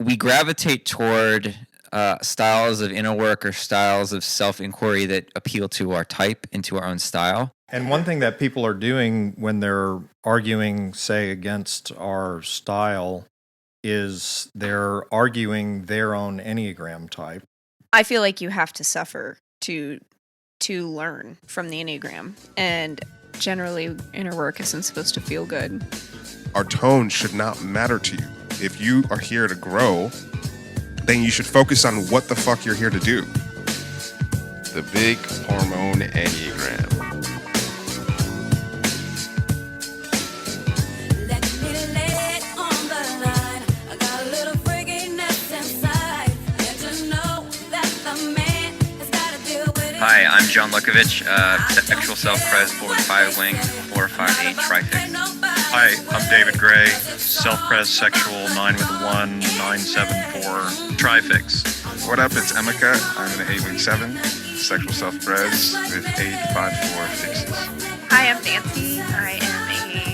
we gravitate toward styles of inner work or styles of self-inquiry that appeal to our type and to our own style. And one thing that people are doing when they're arguing, say, against our style is they're arguing their own Enneagram type. I feel like you have to suffer to learn from the Enneagram. And generally, inner work isn't supposed to feel good. Our tone should not matter to you. If you are here to grow, then you should focus on what the fuck you're here to do. The Big Hormone Enneagram. Hi, I'm John Lukovich, sexual self-pres, 4-5 wing, 4-5-8 trifix. Hi, I'm David Gray, self-pres sexual 9-1, 9-7-4 trifix. What up, it's Emeka. I'm an 8-wing-7, sexual self-pres with 8-5-4 fixes. Hi, I'm Nancy. I am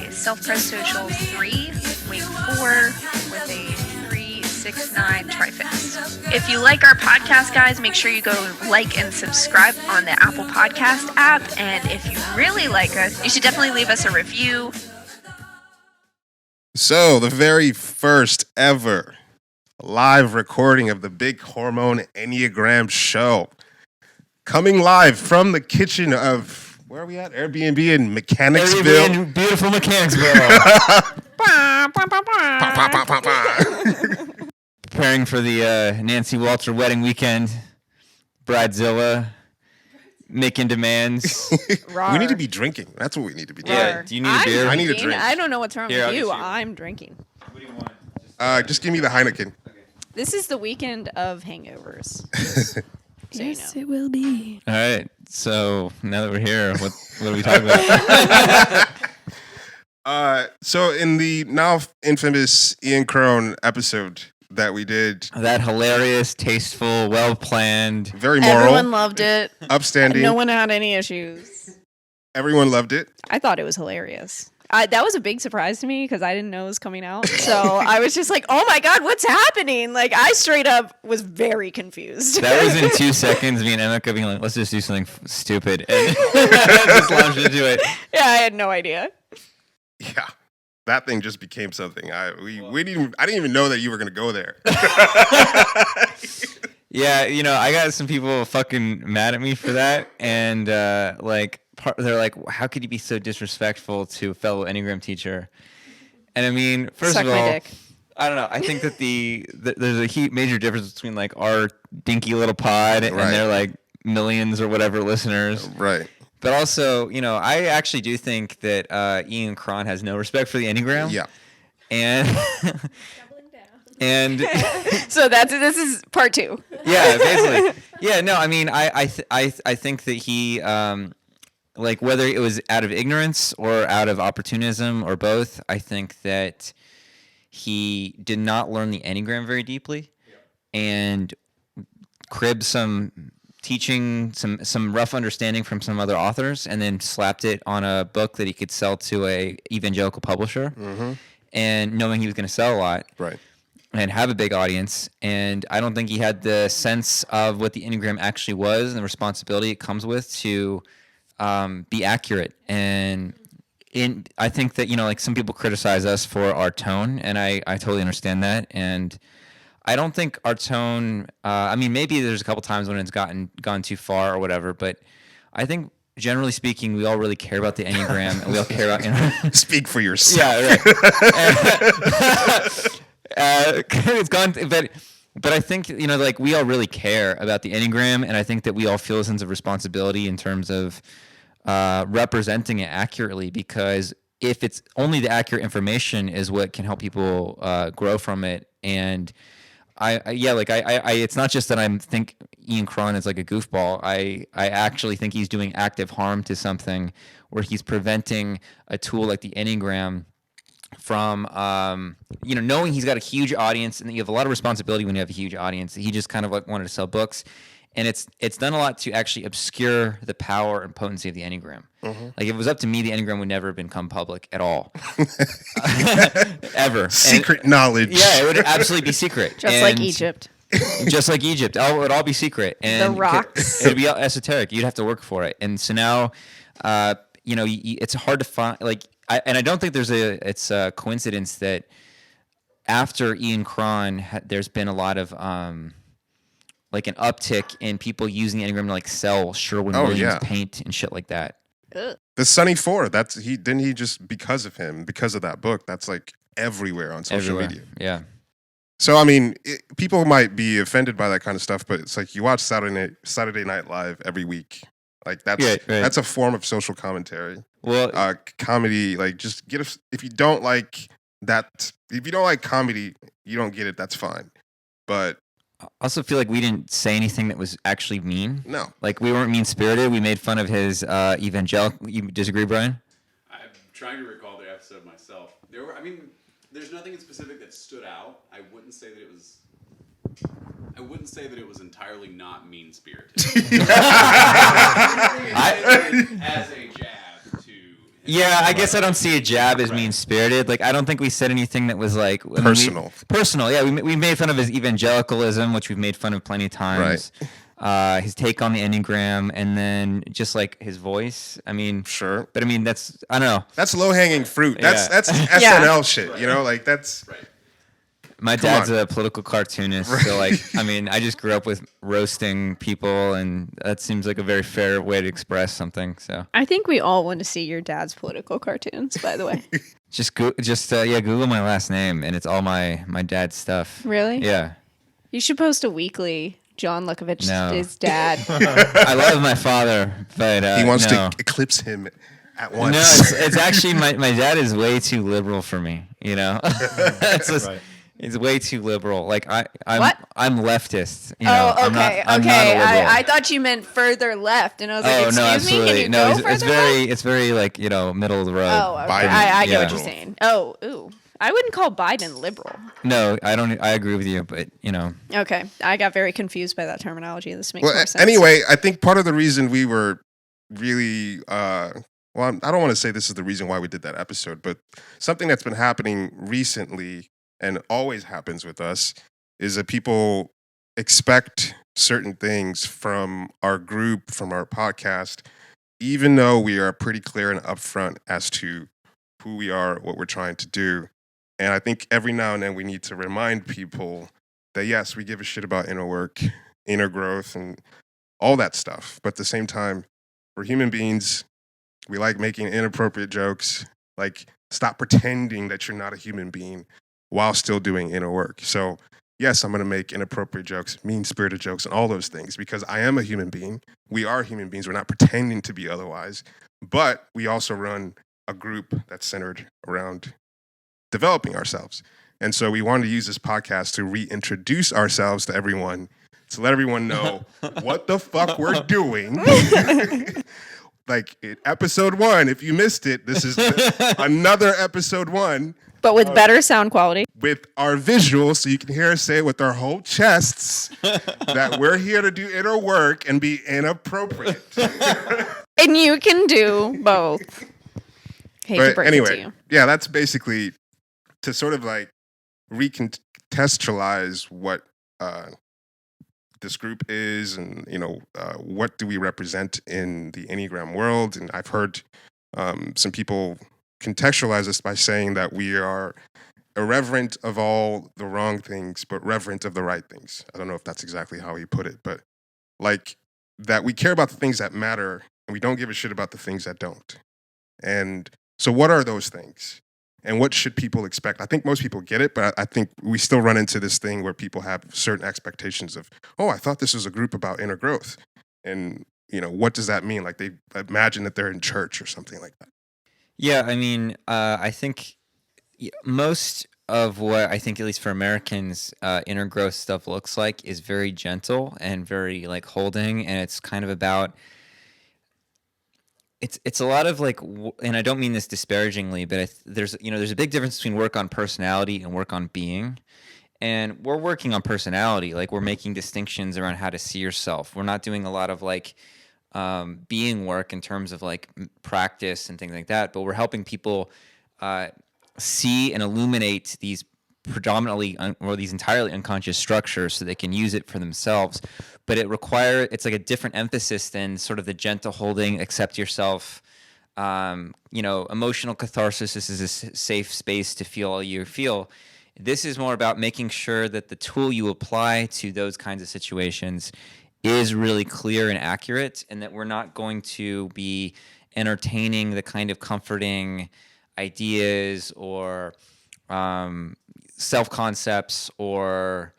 a self-pres social 3, wing 4, with a 3-6-9 trifix. If you like our podcast, guys, make sure you go like and subscribe on the Apple Podcast app. And if you really like us, you should definitely leave us a review. So, the very first ever live recording of the Big Hormone Enneagram show. Coming live from the kitchen of, where are we at? Airbnb in Mechanicsville. Airbnb, beautiful Mechanicsville. Preparing for the Nancy Walter wedding weekend. Bridezilla. Making demands. We need to be drinking. That's what we need to be doing. Yeah. Do you need a beer? I need a drink. I don't know what's wrong Here, I'll with you. get you. I'm drinking. What do you want? Just give me the Heineken. This is the weekend of hangovers. So Yes, you know. it will be. All right. So now that we're here, what are we talking about? So in the now infamous Ian Cron episode that we did, That hilarious, tasteful, well-planned. very moral, Everyone loved it. upstanding. No one had any issues. Everyone loved it. I thought it was hilarious. That was a big surprise to me because I didn't know it was coming out. So I was just like, oh my God, what's happening? Like, I straight up was very confused. That was in 2 seconds, me and Emeka being like, let's just do something stupid. And just launched into it. Yeah, I had no idea. Yeah, that thing just became something. I didn't even know that you were gonna go there. Yeah, you know, I got some people fucking mad at me for that. And they're like, how could you be so disrespectful to a fellow Enneagram teacher? And I mean, first Suck of my all, dick. I don't know. I think that there's a major difference between like our dinky little pod and Right. their like millions or whatever listeners. Right. But also, you know, I actually do think that Ian Cron has no respect for the Enneagram. Yeah. And and So this is part 2. yeah, basically. Yeah, no, I mean, I think that he like whether it was out of ignorance or out of opportunism or both, I think that he did not learn the Enneagram very deeply and cribbed some teaching, some rough understanding from some other authors, and then slapped it on a book that he could sell to a evangelical publisher, and knowing he was going to sell a lot. Right. And have a big audience. And I don't think he had the sense of what the Enneagram actually was and the responsibility it comes with to be accurate. And I think that, you know, like some people criticize us for our tone, and I totally understand that. And I don't think our tone, I mean, maybe there's a couple times when it's gone too far or whatever, but I think generally speaking, we all really care about the Enneagram, and we all care about... Speak for yourself. Yeah, right. It's gone, but I think, you know, like we all really care about the Enneagram, and I think that we all feel a sense of responsibility in terms of representing it accurately, because if it's only the accurate information is what can help people grow from it. And it's not just that I think Ian Cron is like a goofball. I actually think he's doing active harm to something where he's preventing a tool like the Enneagram from, knowing he's got a huge audience, and you have a lot of responsibility when you have a huge audience. He just kind of like wanted to sell books, and it's done a lot to actually obscure the power and potency of the Enneagram. Like if it was up to me, the Enneagram would never have become public at all, ever. Secret knowledge. Yeah, it would absolutely be secret, Just like Egypt. Just like Egypt, it would all be secret, and The rocks. it'd be esoteric. You'd have to work for it, and so now, it's hard to find. Like, I don't think it's a coincidence that after Ian Cron, there's been a lot of like an uptick in people using the Enneagram to like sell Sherwin-Williams paint and shit like that. The Sunny Four. Didn't he just because of that book? That's like everywhere on social media. Yeah. So I mean, people might be offended by that kind of stuff, but it's like you watch Saturday Night Live every week. Like that's a form of social commentary. Well, comedy. Like just if you don't like that, if you don't like comedy, you don't get it. That's fine. But I also feel like we didn't say anything that was actually mean. No. Like we weren't mean-spirited. We made fun of his evangelical. You disagree, Brian? I'm trying to recall the episode myself. There's nothing in specific that stood out. I wouldn't say that it was entirely not mean-spirited. As a jab to... Yeah, I guess I don't see a jab as mean-spirited. Like, I don't think we said anything that was like personal. Personal, yeah. We made fun of his evangelicalism, which we've made fun of plenty of times. Right. His take on the Enneagram, and then just like his voice. I mean, sure. But I mean, I don't know. That's low-hanging fruit. That's SNL shit. Right. You know, like that's. Right. My dad's a political cartoonist, so like, I mean, I just grew up with roasting people, and that seems like a very fair way to express something. So I think we all want to see your dad's political cartoons, by the way. Google my last name, and it's all my dad's stuff. Really? Yeah. You should post a weekly John Lukovich's dad. I love my father, but he wants to eclipse him at once. No, it's actually my dad is way too liberal for me. You know, right. It's way too liberal. Like I'm leftist. You know, oh, okay, I'm not a liberal. I thought you meant further left, and I was like, excuse me, can you go further left? It's very like middle of the road. Oh, okay. I get what you're saying. Oh, ooh. I wouldn't call Biden liberal. No, I don't. I agree with you, but you know. Okay, I got very confused by that terminology. This makes more sense. Anyway, I think part of the reason we were really, I don't want to say this is the reason why we did that episode, but something that's been happening recently and always happens with us is that people expect certain things from our group, from our podcast, even though we are pretty clear and upfront as to who we are, what we're trying to do. And I think every now and then we need to remind people that, yes, we give a shit about inner work, inner growth, and all that stuff. But at the same time, we're human beings. We like making inappropriate jokes. Like, stop pretending that you're not a human being while still doing inner work. So, yes, I'm going to make inappropriate jokes, mean-spirited jokes, and all those things because I am a human being. We are human beings. We're not pretending to be otherwise. But we also run a group that's centered around developing ourselves. And so we wanted to use this podcast to reintroduce ourselves to everyone, to let everyone know what the fuck we're doing. Like in episode 1, if you missed it, this is another episode 1. But with better sound quality. With our visuals, so you can hear us say it with our whole chests, that we're here to do inner work and be inappropriate. And you can do both. But anyway, yeah, that's basically to sort of like recontextualize what this group is and, you know, what do we represent in the Enneagram world. And I've heard some people contextualize this by saying that we are irreverent of all the wrong things, but reverent of the right things. I don't know if that's exactly how he put it, but like that we care about the things that matter and we don't give a shit about the things that don't. And so what are those things? And what should people expect? I think most people get it, but I think we still run into this thing where people have certain expectations of, oh, I thought this was a group about inner growth. And, you know, what does that mean? Like they imagine that they're in church or something like that. Yeah, I mean, I think most of what I think, at least for Americans, inner growth stuff looks like is very gentle and very like holding. And it's kind of about... It's a lot of like, and I don't mean this disparagingly, but there's a big difference between work on personality and work on being. And we're working on personality. Like, we're making distinctions around how to see yourself. We're not doing a lot of like being work in terms of like practice and things like that, but we're helping people see and illuminate these predominantly or these entirely unconscious structures so they can use it for themselves. But it's like a different emphasis than sort of the gentle holding, accept yourself. Emotional catharsis. This is a safe space to feel all you feel. This is more about making sure that the tool you apply to those kinds of situations is really clear and accurate, and that we're not going to be entertaining the kind of comforting ideas or self-concepts or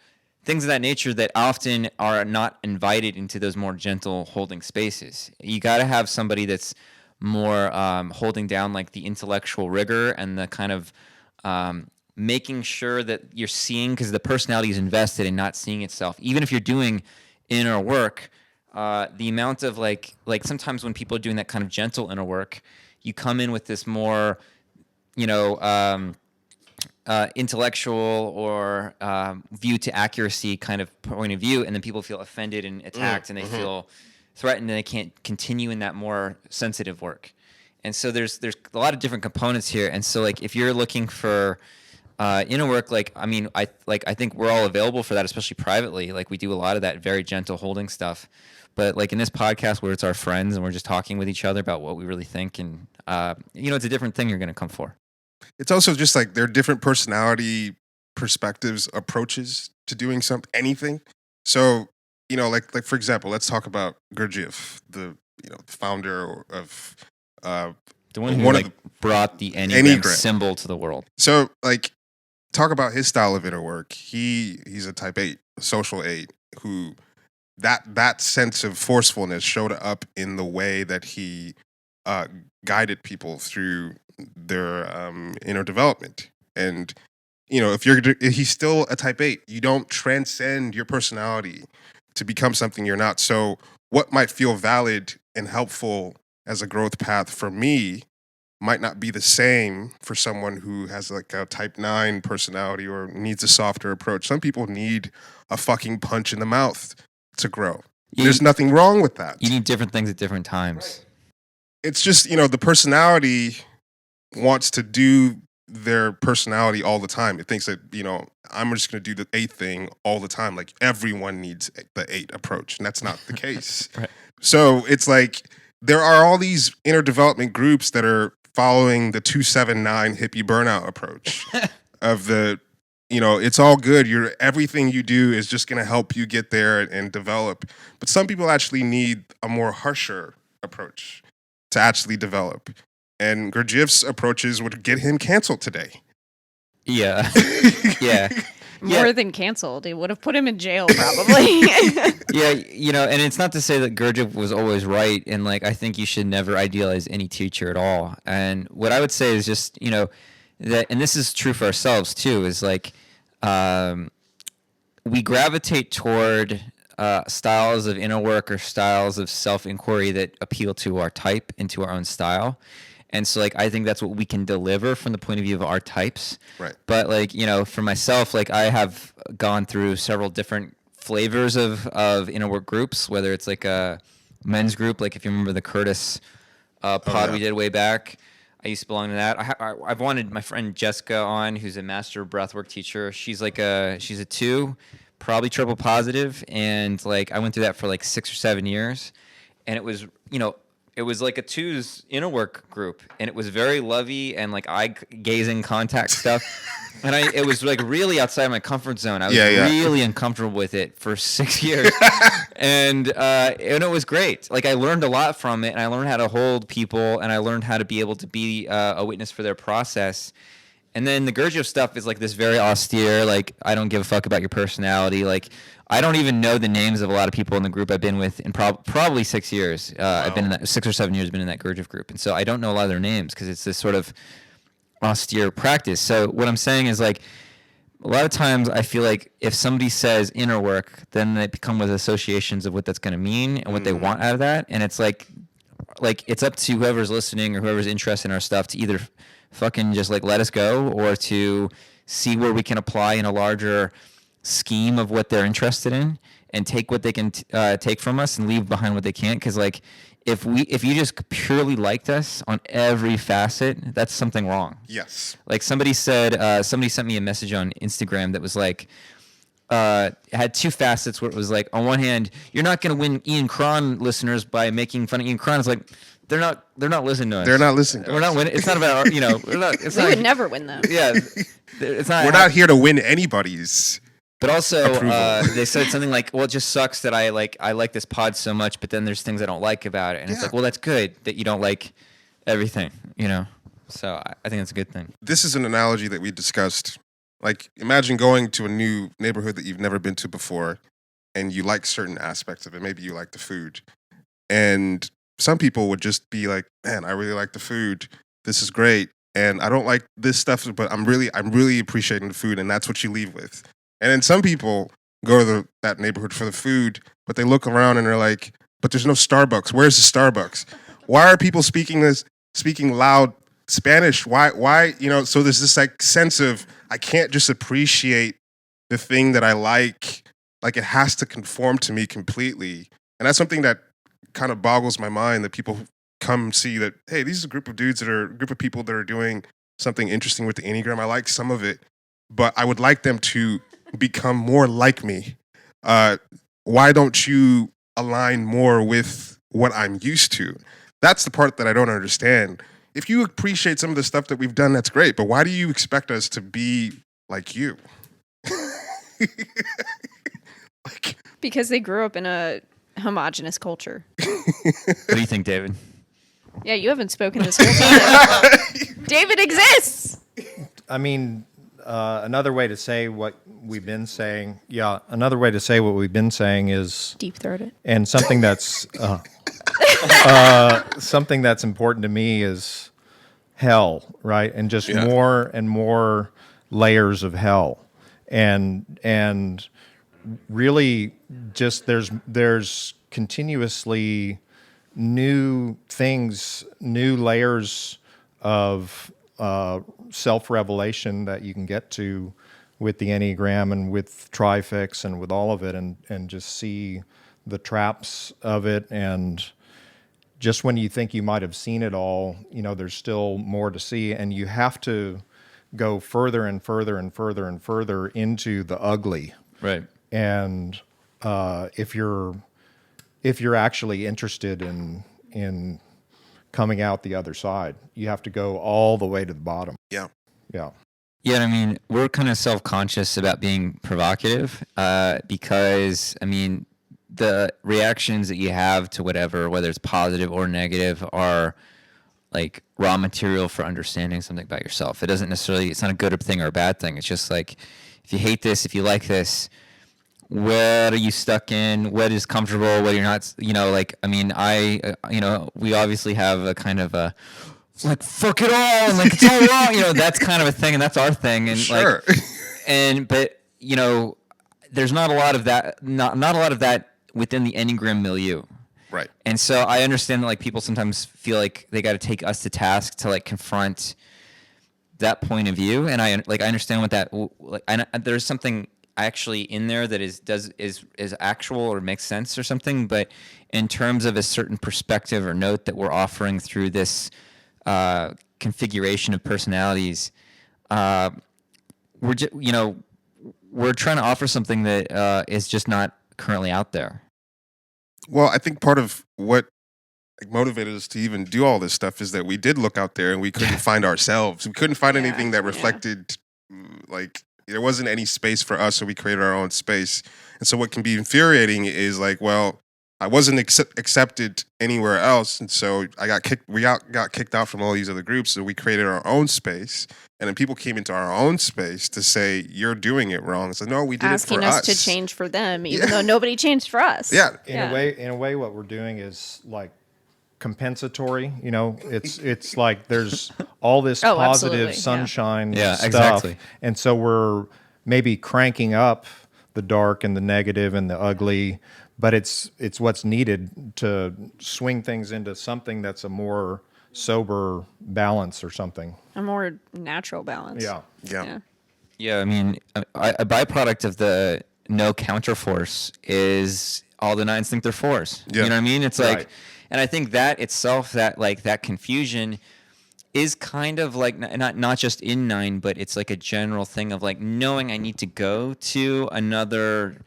things of that nature that often are not invited into those more gentle holding spaces. You got to have somebody that's more holding down like the intellectual rigor and the kind of making sure that you're seeing, because the personality is invested in not seeing itself. Even if you're doing inner work, the amount of like sometimes when people are doing that kind of gentle inner work, you come in with this more, intellectual or view to accuracy kind of point of view, and then people feel offended and attacked, and they feel threatened, and they can't continue in that more sensitive work. And so there's a lot of different components here. And so like if you're looking for inner work, I think we're all available for that, especially privately. Like we do a lot of that very gentle holding stuff. But like in this podcast where it's our friends and we're just talking with each other about what we really think, and it's a different thing you're going to come for. It's also just like there are different personality perspectives, approaches to doing anything. So, like for example, let's talk about Gurdjieff, the founder of the one who brought the Enneagram symbol to the world. So like talk about his style of inner work. He's a type 8, a social 8, who that sense of forcefulness showed up in the way that he guided people through their inner development. And if he's still a type 8, you don't transcend your personality to become something you're not. So what might feel valid and helpful as a growth path for me might not be the same for someone who has like a type 9 personality or needs a softer approach. Some people need a fucking punch in the mouth to grow. There's nothing wrong with that. You need different things at different times. Right. It's just, the personality wants to do their personality all the time. It thinks that, I'm just going to do the 8 thing all the time. Like everyone needs the 8 approach, and that's not the case. Right. So it's like there are all these inner development groups that are following the 279 hippie burnout approach of the, it's all good. Everything you do is just going to help you get there and develop. But some people actually need a more harsher approach to actually develop. And Gurdjieff's approaches would get him canceled today. Yeah. Yeah. More than canceled. It would have put him in jail probably. Yeah, and it's not to say that Gurdjieff was always right, and like I think you should never idealize any teacher at all. And what I would say is just, that, and this is true for ourselves too, is like we gravitate toward styles of inner work or styles of self-inquiry that appeal to our type and to our own style. And so, like, I think that's what we can deliver from the point of view of our types. Right. But, like, for myself, like, I have gone through several different flavors of inner work groups, whether it's, like, a men's group, like, if you remember the Curtis pod we did way back. I used to belong to that. I've wanted my friend Jessica on, who's a master breathwork teacher. She's, like, she's a 2, probably triple positive. And, like, I went through that for, like, 6 or 7 years. And it was, it was like a 2's inner work group, and it was very lovey and like eye gazing contact stuff. And it was like really outside my comfort zone. I was really uncomfortable with it for 6 years. and it was great. Like I learned a lot from it, and I learned how to hold people, and I learned how to be able to be a witness for their process. And then the Gurdjieff stuff is like this very austere, like I don't give a fuck about your personality. Like I don't even know the names of a lot of people in the group I've been with in probably 6 years. Wow. I've been in that 6 or 7 years, been in that Gurdjieff group. And so I don't know a lot of their names because it's this sort of austere practice. So what I'm saying is like a lot of times I feel like if somebody says inner work, then they become with associations of what that's going to mean and what they want out of that. And it's like it's up to whoever's listening or whoever's interested in our stuff to either fucking just like let us go or to see where we can apply in a larger scheme of what they're interested in and take what they can take from us and leave behind what they can't. Because like if you just purely liked us on every facet, that's something wrong. Yes. Like somebody said, somebody sent me a message on Instagram that was like, had two facets where it was like, on one hand, you're not going to win Ian Cron listeners by making fun of Ian Cron. It's like, they're not listening to us. They're not listening to We're us. not winning. It's not about, you know, We would never win them. Yeah. It's not. We're not here to win anybody's. But also, approval. they said something like, well, it just sucks that I like this pod so much, but then there's things I don't like about it. And it's Yeah. like, well, that's good that you don't like everything, you know? So I think that's a good thing. This is an analogy that we discussed. Like, imagine going to a new neighborhood that you've never been to before, and you like certain aspects of it. Maybe you like the food. And some people would just be like, man, I really like the food. This is great. And I don't like this stuff, but I'm really appreciating the food. And that's what you leave with. And then some people go to that neighborhood for the food, but they look around and they're like, but there's no Starbucks. Where's the Starbucks? Why are people speaking loud Spanish? Why, you know, so there's this like sense of, I can't just appreciate the thing that I like it has to conform to me completely. And that's something that kind of boggles my mind, that people come see that, hey, these are a group of people that are doing something interesting with the Enneagram. I like some of it, but I would like them to become more like me. Why don't you align more with what I'm used to? That's the part that I don't understand. If you appreciate some of the stuff that we've done, that's great, but why do you expect us to be like you? Because they grew up in a homogenous culture. What do you think, David? Yeah, you haven't spoken this whole time. David exists. I mean, another way to say what we've been saying. Yeah, another way to say what we've been saying is Deep-throated. and something that's something that's important to me is hell, right? And just more and more layers of hell, and really just there's continuously new things, new layers of self-revelation that you can get to with the Enneagram and with Trifix and with all of it, and just see the traps of it. And just when you think you might have seen it all, you know, there's still more to see, and you have to go further and further and further and further into the ugly. Right. And if you're actually interested in coming out the other side, you have to go all the way to the bottom. Yeah. Yeah. Yeah, I mean, we're kind of self-conscious about being provocative because, I mean, the reactions that you have to whatever, whether it's positive or negative, are like raw material for understanding something about yourself. It doesn't necessarily, it's not a good thing or a bad thing. It's just like, if you hate this, if you like this, what are you stuck in? What is comfortable? What you're not, you know, like, I mean, we obviously have a kind of a, like, fuck it all, and like, it's all wrong, you know, that's kind of a thing, and that's our thing. And Sure. like, but, you know, there's not a lot of that, not a lot of that within the Enneagram milieu. Right. And so I understand that like people sometimes feel like they got to take us to task to like confront that point of view. And I understand what that, like, there's something actually in there that is actual or makes sense or something. But in terms of a certain perspective or note that we're offering through this configuration of personalities, we're trying to offer something that is just not currently out there. Well, I think part of what motivated us to even do all this stuff is that we did look out there and we couldn't find ourselves. We couldn't find anything that reflected, like, there wasn't any space for us, so we created our own space. And so what can be infuriating is like, well, I wasn't accepted anywhere else, and so I got kicked. We got kicked out from all these other groups, so we created our own space. And then people came into our own space to say, "You're doing it wrong." So no, we did asking it for us. to change for them, even though nobody changed for us. Yeah. In a way, what we're doing is like compensatory. You know, it's like there's all this positive sunshine stuff, exactly. And so we're maybe cranking up the dark and the negative and the ugly, but it's what's needed to swing things into something that's a more sober balance or something. A more natural balance. Yeah. Yeah. Yeah, I mean, a byproduct of the no counterforce is all the nines think they're fours. Yeah. You know what I mean? It's like, Right. and I think that itself, that confusion is kind of like not just in nine, but it's like a general thing of like knowing I need to go to another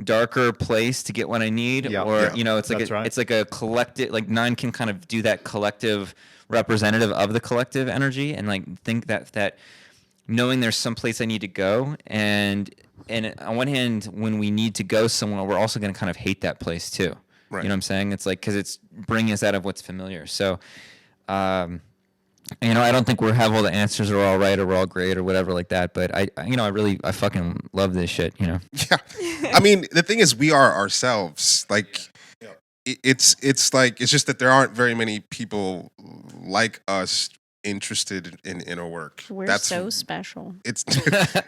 darker place to get what I need, Yeah. or Yeah. you know, it's like That's right. it's like a collective. Like nine can kind of do that collective representative of the collective energy, and like think that knowing there's some place I need to go, and on one hand, when we need to go somewhere, we're also going to kind of hate that place too. Right. You know what I'm saying? It's like because it's bringing us out of what's familiar. So. You know, I don't think we have all the answers or all right or we're all great or whatever like that. But I fucking love this shit. You know. Yeah. I mean, the thing is, we are ourselves. Like, it's like, it's just that there aren't very many people like us interested in inner work. We're so special. It's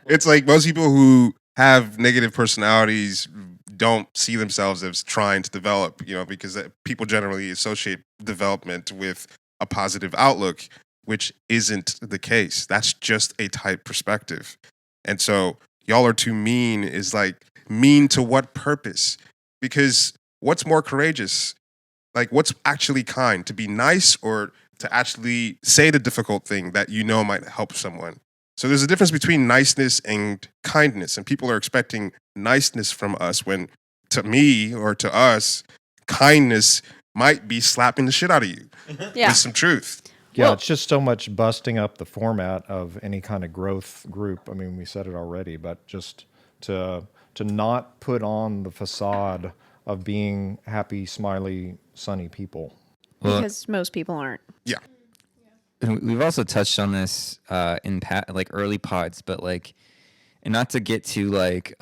it's like most people who have negative personalities don't see themselves as trying to develop, you know, because people generally associate development with a positive outlook, which isn't the case. That's just a type perspective. And so y'all are too mean is like, mean to what purpose? Because what's more courageous? Like, what's actually kind? To be nice or to actually say the difficult thing that you know might help someone? So there's a difference between niceness and kindness. And people are expecting niceness from us when, to me or to us, kindness might be slapping the shit out of you Yeah. with some truth. Yeah, Well- it's just so much busting up the format of any kind of growth group. I mean, we said it already, but just to not put on the facade of being happy, smiley, sunny people. Well- Because most people aren't. Yeah. And we've also touched on this in like early pods, but like, and not to get to like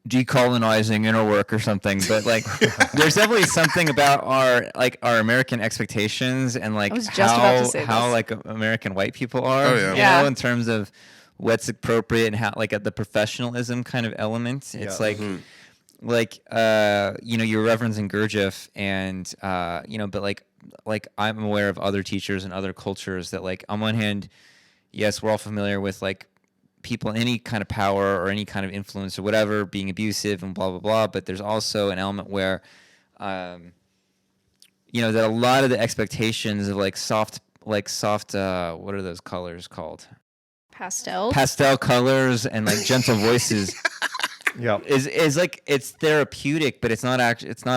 decolonizing inner work or something, but like, there's definitely something about our American expectations and like I was just about to say how this. like American white people are, Oh, yeah. you Yeah. know, in terms of what's appropriate and how like at the professionalism kind of element. It's Yeah. like. Like you know, you're referencing Gurdjieff and you know, but like I'm aware of other teachers and other cultures that like on one hand, yes, we're all familiar with like people in any kind of power or any kind of influence or whatever being abusive and blah blah blah, but there's also an element where you know, that a lot of the expectations of like soft what are those colors called? Pastel. Pastel colors and like gentle voices. Yeah. Is like it's therapeutic, but it's not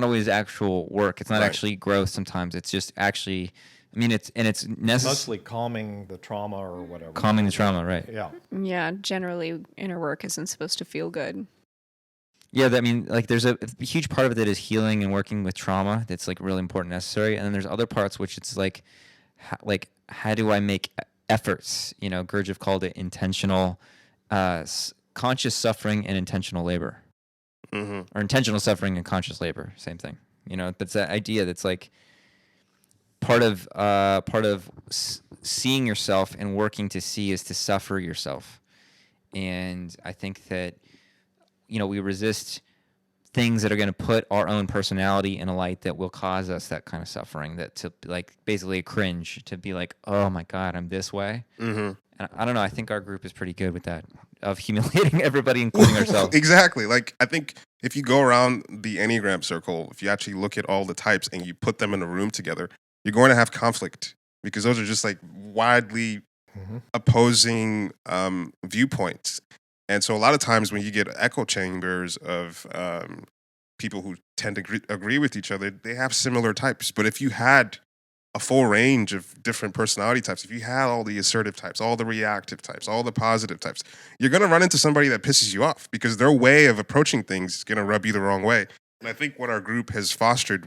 always actual work. It's not Right. actually growth. Sometimes it's just actually. I mean, it's necessary. Mostly calming the trauma or whatever. Calming the trauma, right? Yeah. Yeah, generally inner work isn't supposed to feel good. Yeah, I mean, like there's a huge part of it that is healing and working with trauma. That's like really important, necessary, and then there's other parts which it's like how do I make efforts? You know, Gurdjieff called it intentional, conscious suffering and intentional labor, or intentional suffering and conscious labor, same thing. You know, that's that idea that's like part of seeing yourself and working to see is to suffer yourself. And I think that, you know, we resist things that are going to put our own personality in a light that will cause us that kind of suffering, that to like basically a cringe, to be like, oh my God, I'm this way. And I don't know. I think our group is pretty good with that, of humiliating everybody, including ourselves. Exactly. Like, I think if you go around the Enneagram circle, if you actually look at all the types and you put them in a room together, you're going to have conflict because those are just like widely opposing viewpoints. And so a lot of times when you get echo chambers of people who tend to agree with each other, they have similar types. But if you had a full range of different personality types, if you had all the assertive types, all the reactive types, all the positive types, you're going to run into somebody that pisses you off because their way of approaching things is going to rub you the wrong way. And I think what our group has fostered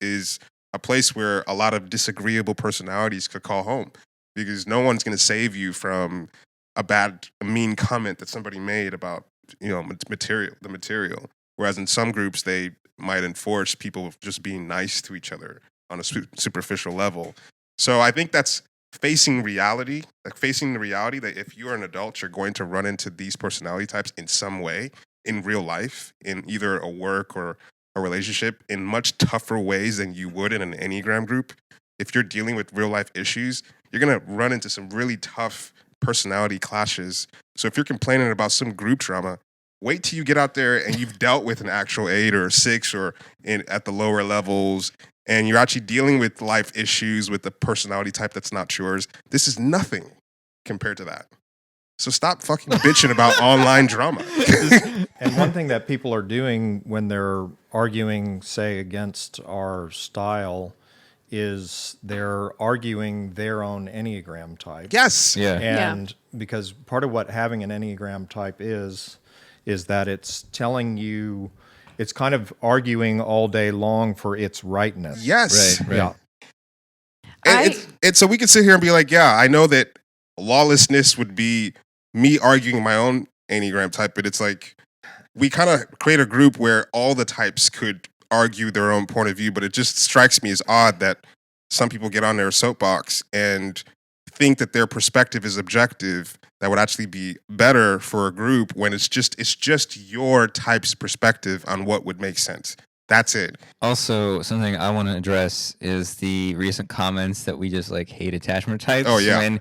is a place where a lot of disagreeable personalities could call home, because no one's going to save you from a mean comment that somebody made about, you know, the material. Whereas in some groups, they might enforce people just being nice to each other on a superficial level. So I think that's facing reality, like facing the reality that if you're an adult, you're going to run into these personality types in some way in real life, in either a work or a relationship, in much tougher ways than you would in an Enneagram group. If you're dealing with real life issues, you're going to run into some really tough personality clashes. So if you're complaining about some group drama, wait till you get out there and you've dealt with an actual 8 or a 6 or at the lower levels, and you're actually dealing with life issues with a personality type that's not yours. This is nothing compared to that. So stop fucking bitching about online drama. And one thing that people are doing when they're arguing, say, against our style is they're arguing their own Enneagram type. Yes. Yeah. And because part of what having an Enneagram type is that it's telling you, it's kind of arguing all day long for its rightness. Yes. Right. Yeah. And so we can sit here and be like, yeah, I know that lawlessness would be me arguing my own Enneagram type, but it's like we kind of create a group where all the types could argue their own point of view, but it just strikes me as odd that some people get on their soapbox and think that their perspective is objective, that would actually be better for a group when it's just your type's perspective on what would make sense. That's it. Also, something I want to address is the recent comments that we just like hate attachment types. Oh, yeah. When,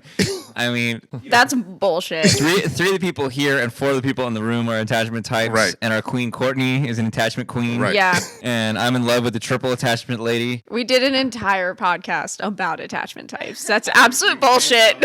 I mean, That's bullshit. three of the people here and 4 of the people in the room are attachment types. Right. And our queen Courtney is an attachment queen. Right. Yeah. And I'm in love with the triple attachment lady. We did an entire podcast about attachment types. That's absolute bullshit.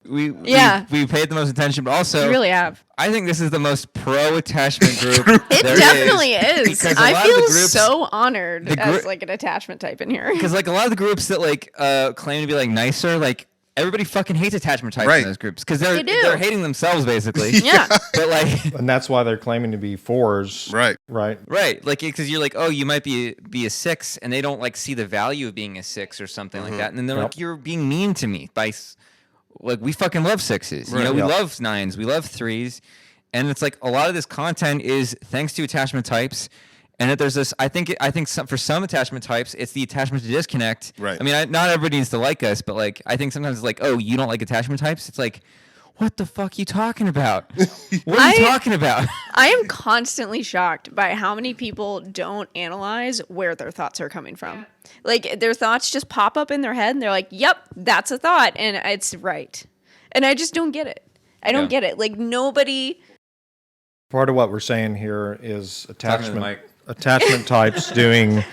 We paid the most attention, but also You really have. I think this is the most pro attachment group. It there definitely is. Because a I lot of the feel groups- so honored the as gr- like an attachment type in here. Because like a lot of the groups that like claim to be like nicer, like everybody fucking hates attachment types Right. in those groups because They do. they're hating themselves basically. Yeah. But like And that's why they're claiming to be 4s. Right. Right. right, like because you're like, oh, you might be a 6, and they don't like see the value of being a 6 or something like that, and then they're Yep. like, you're being mean to me by like we fucking love 6s, you know, we Yep. love 9s, we love 3s, and it's like a lot of this content is thanks to attachment types. And that there's this, I think for some attachment types, it's the attachment to disconnect. Right. I mean, not everybody needs to like us, but like, I think sometimes it's like, oh, you don't like attachment types? It's like, what the fuck are you talking about? What are you talking about? I am constantly shocked by how many people don't analyze where their thoughts are coming from. Like their thoughts just pop up in their head and they're like, yep, that's a thought and it's right. And I just don't get it. I don't get it. Like nobody. Part of what we're saying here is Talking to the mic. attachment types doing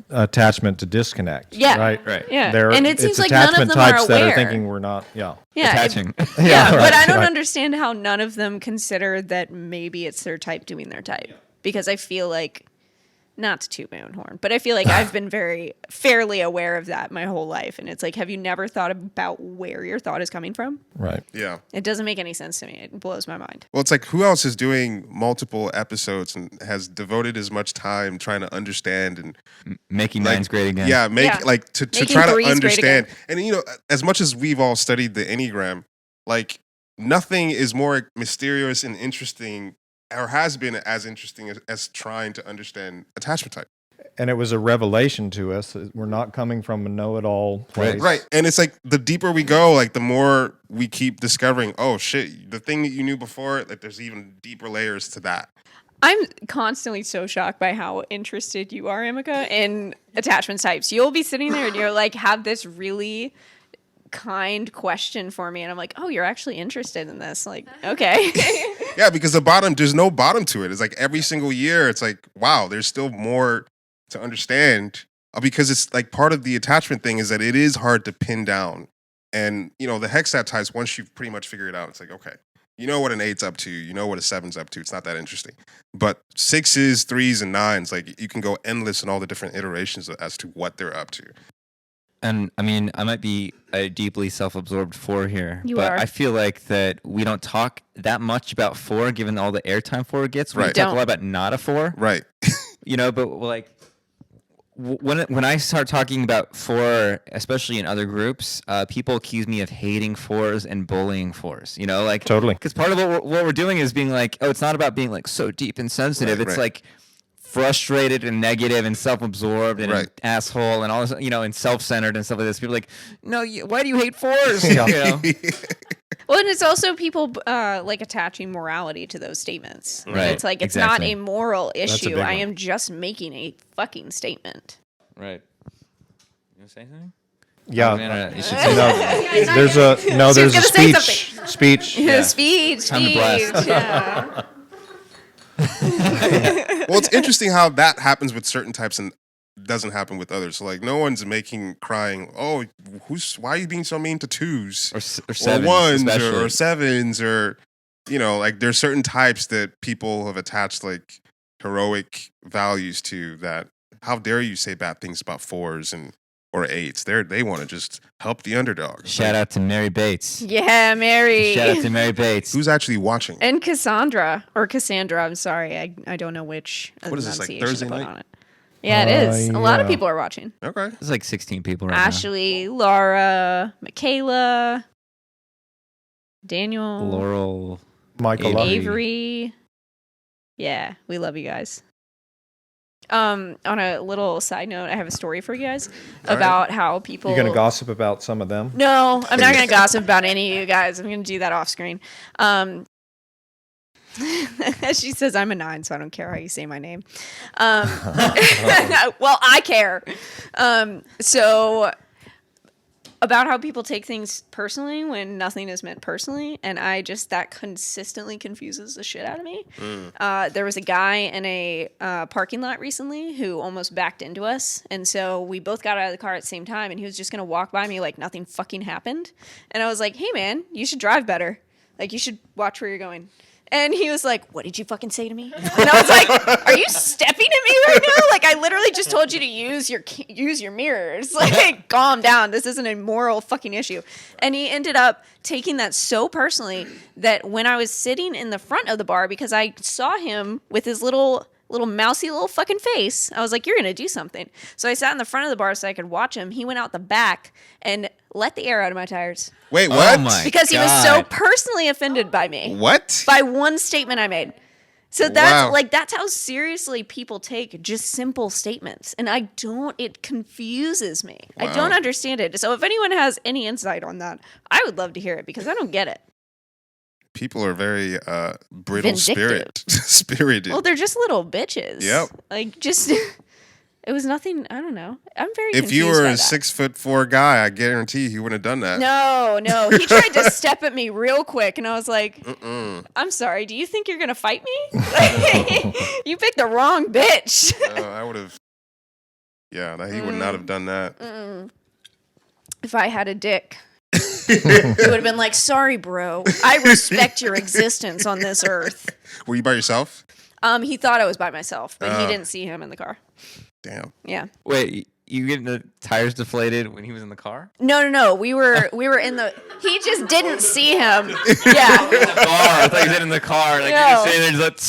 attachment to disconnect. Yeah. Right. Yeah. They're, And it seems it's like none of attachment them are types that are aware. thinking we're not. Yeah. Yeah. Attaching. Yeah, but right, I don't right. understand how none of them consider that maybe it's their type doing their type. Because I feel like, not to toot my own horn, but I feel like I've been fairly aware of that my whole life. And it's like, have you never thought about where your thought is coming from? Right. Yeah. It doesn't make any sense to me. It blows my mind. Well, it's like who else is doing multiple episodes and has devoted as much time trying to understand and Making like, 9s great again. Yeah, Yeah. to Making try to 3s great understand. again. And you know, as much as we've all studied the Enneagram, like nothing is more mysterious and interesting or has been as interesting as trying to understand attachment type. And it was a revelation to us. We're not coming from a know-it-all place. Right. And it's like the deeper we go, like the more we keep discovering, oh shit, the thing that you knew before, like there's even deeper layers to that. I'm constantly so shocked by how interested you are, Emika, in attachment types. You'll be sitting there and you're like, have this really kind question for me. And I'm like, oh, you're actually interested in this. Like, okay. Yeah, because there's no bottom to it. It's like every single year, it's like, wow, there's still more to understand because it's like part of the attachment thing is that it is hard to pin down. And, you know, the hexat types, once you've pretty much figured it out, it's like, okay, you know what an 8's up to, you know what a 7's up to. It's not that interesting. But 6s, 3s, and 9s, like you can go endless in all the different iterations as to what they're up to. And I mean, I might be a deeply self-absorbed 4 here, You but are. I feel like that we don't talk that much about 4, given all the airtime 4 gets. We Right. talk a Don't. lot about not a 4, Right. you know. But like when I start talking about 4, especially in other groups, people accuse me of hating 4s and bullying 4s. You know, like Totally. because part of what we're doing is being like, oh, it's not about being like so deep and sensitive. Right, it's right. like frustrated and negative and self-absorbed and Right. an asshole and all this, you know, and self-centered and stuff like this. People are like, no, why do you hate 4s? You know? Well, and it's also people like attaching morality to those statements. Right, It's like, it's exactly. not a moral a issue. big I one. am just making a fucking statement. Right. You want to say something? Yeah. Alexandra, you should say No, there's a gonna say speech. Speech. Speech. Time to blast. Yeah. Well, it's interesting how that happens with certain types and doesn't happen with others. So, like, no one's crying, oh, why are you being so mean to twos? Or sevens, ones especially. or sevens or, like, there's certain types that people have attached, like, heroic values to that. How dare you say bad things about fours or eights? They want to just help the underdog. Shout out to Mary Bates. Yeah, Mary. Shout out to Mary Bates. Who's actually watching? And Cassandra. I'm sorry. I don't know which. What is this, like, enunciation Thursday to put night? on it. Yeah, it is. A lot of yeah. people are watching. Okay. There's like 16 people right Ashley, Laura, Michaela, Daniel, now. Laurel. Michael Lovey. Avery. Yeah, we love you guys. On a little side note, I have a story for you guys about how people. You gonna gossip about some of them? No, I'm not going to gossip about any of you guys. I'm going to do that off screen. She says I'm a 9, so I don't care how you say my name. Well, I care. So about how people take things personally when nothing is meant personally, and that consistently confuses the shit out of me. There was a guy in a parking lot recently who almost backed into us, and so we both got out of the car at the same time, and he was just gonna walk by me like nothing fucking happened, and I was like, hey man, you should drive better, like you should watch where you're going. And he was like, what did you fucking say to me? And I was like, are you stepping at me right now? Like, I literally just told you to use your mirrors. Like, calm down. This isn't a moral fucking issue. And he ended up taking that so personally that when I was sitting in the front of the bar, because I saw him with his little mousy little fucking face, I was like, you're going to do something. So I sat in the front of the bar so I could watch him. He went out the back and let the air out of my tires. Wait, what? Oh my Because he was so personally offended by me. What? By one statement I made. So that's how seriously people take just simple statements. And it confuses me. Wow. I don't understand it. So if anyone has any insight on that, I would love to hear it because I don't get it. People are very brittle Vindictive. spirited. Well, they're just little bitches. Yep. Like just it was nothing, I don't know. I'm very If confused you were by a that. 6'4" guy, I guarantee he wouldn't have done that. No. He tried to step at me real quick, and I was like, I'm sorry, do you think you're going to fight me? You picked the wrong bitch. I would have. Yeah, he would not have done that. If I had a dick, it would have been like, sorry, bro. I respect your existence on this earth. Were you by yourself? He thought I was by myself, but he didn't see him in the car. Damn. Yeah. Wait, you getting the tires deflated when he was in the car? No. We were in the. He just didn't see him. Yeah. I thought you said in the car. Like No. you're just sitting there, just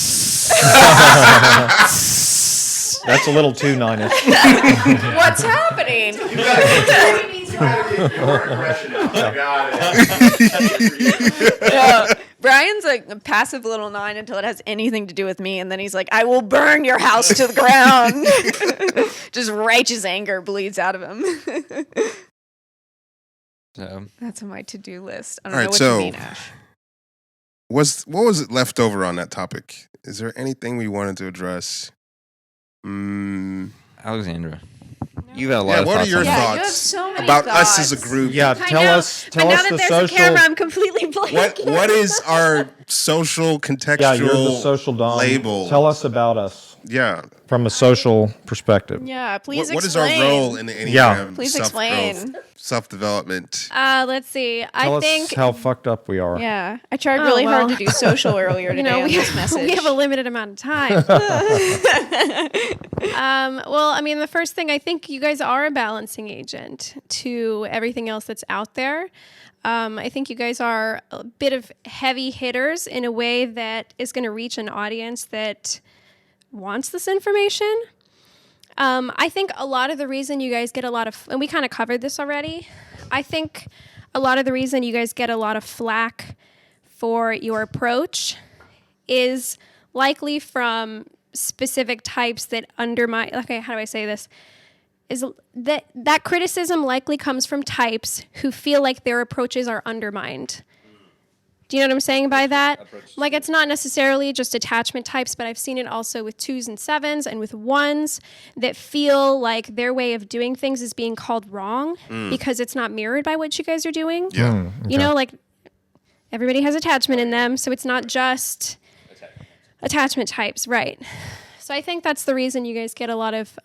like. That's a little too 9ish. What's happening? Yeah. Brian's like a passive little 9 until it has anything to do with me, and then he's like, I will burn your house to the ground. Just righteous anger bleeds out of him. So, That's on my to-do list. I don't All know right, what so- you mean, Ash. What was it left over on that topic? Is there anything we wanted to address? Alexandra, you've had a lot Yeah, of what are thoughts your on Yeah, that. you have thoughts so many about us as a thoughts. group? Yeah, I tell know, us but now that the there's social. a camera, I'm completely blank. What is our social contextual Yeah, you're the social dom. label? Tell us about us Yeah. from a social perspective. Yeah, please What is explain. our role in the Enneagram? Yeah. Please self-growth, explain. self-development. Let's see. Tell I us think how fucked up we are. Yeah, I tried Oh, really hard well. to do social earlier today on we this message. have a limited amount of time. Well, I mean, the first thing, I think you guys are a balancing agent to everything else that's out there. I think you guys are a bit of heavy hitters in a way that is going to reach an audience that wants this information. I think a lot of the reason you guys get a lot of, and we kind of covered this already, I think a lot of the reason you guys get a lot of flack for your approach is likely from specific types that undermine, okay, how do I say this? Is that criticism likely comes from types who feel like their approaches are undermined. Do you know what I'm saying by that? Like, it's not necessarily just attachment types, but I've seen it also with 2s and 7s and with 1s that feel like their way of doing things is being called wrong because it's not mirrored by what you guys are doing. Yeah. You know, like, everybody has attachment in them, so it's not just attachment types, right? So I think that's the reason you guys get a lot of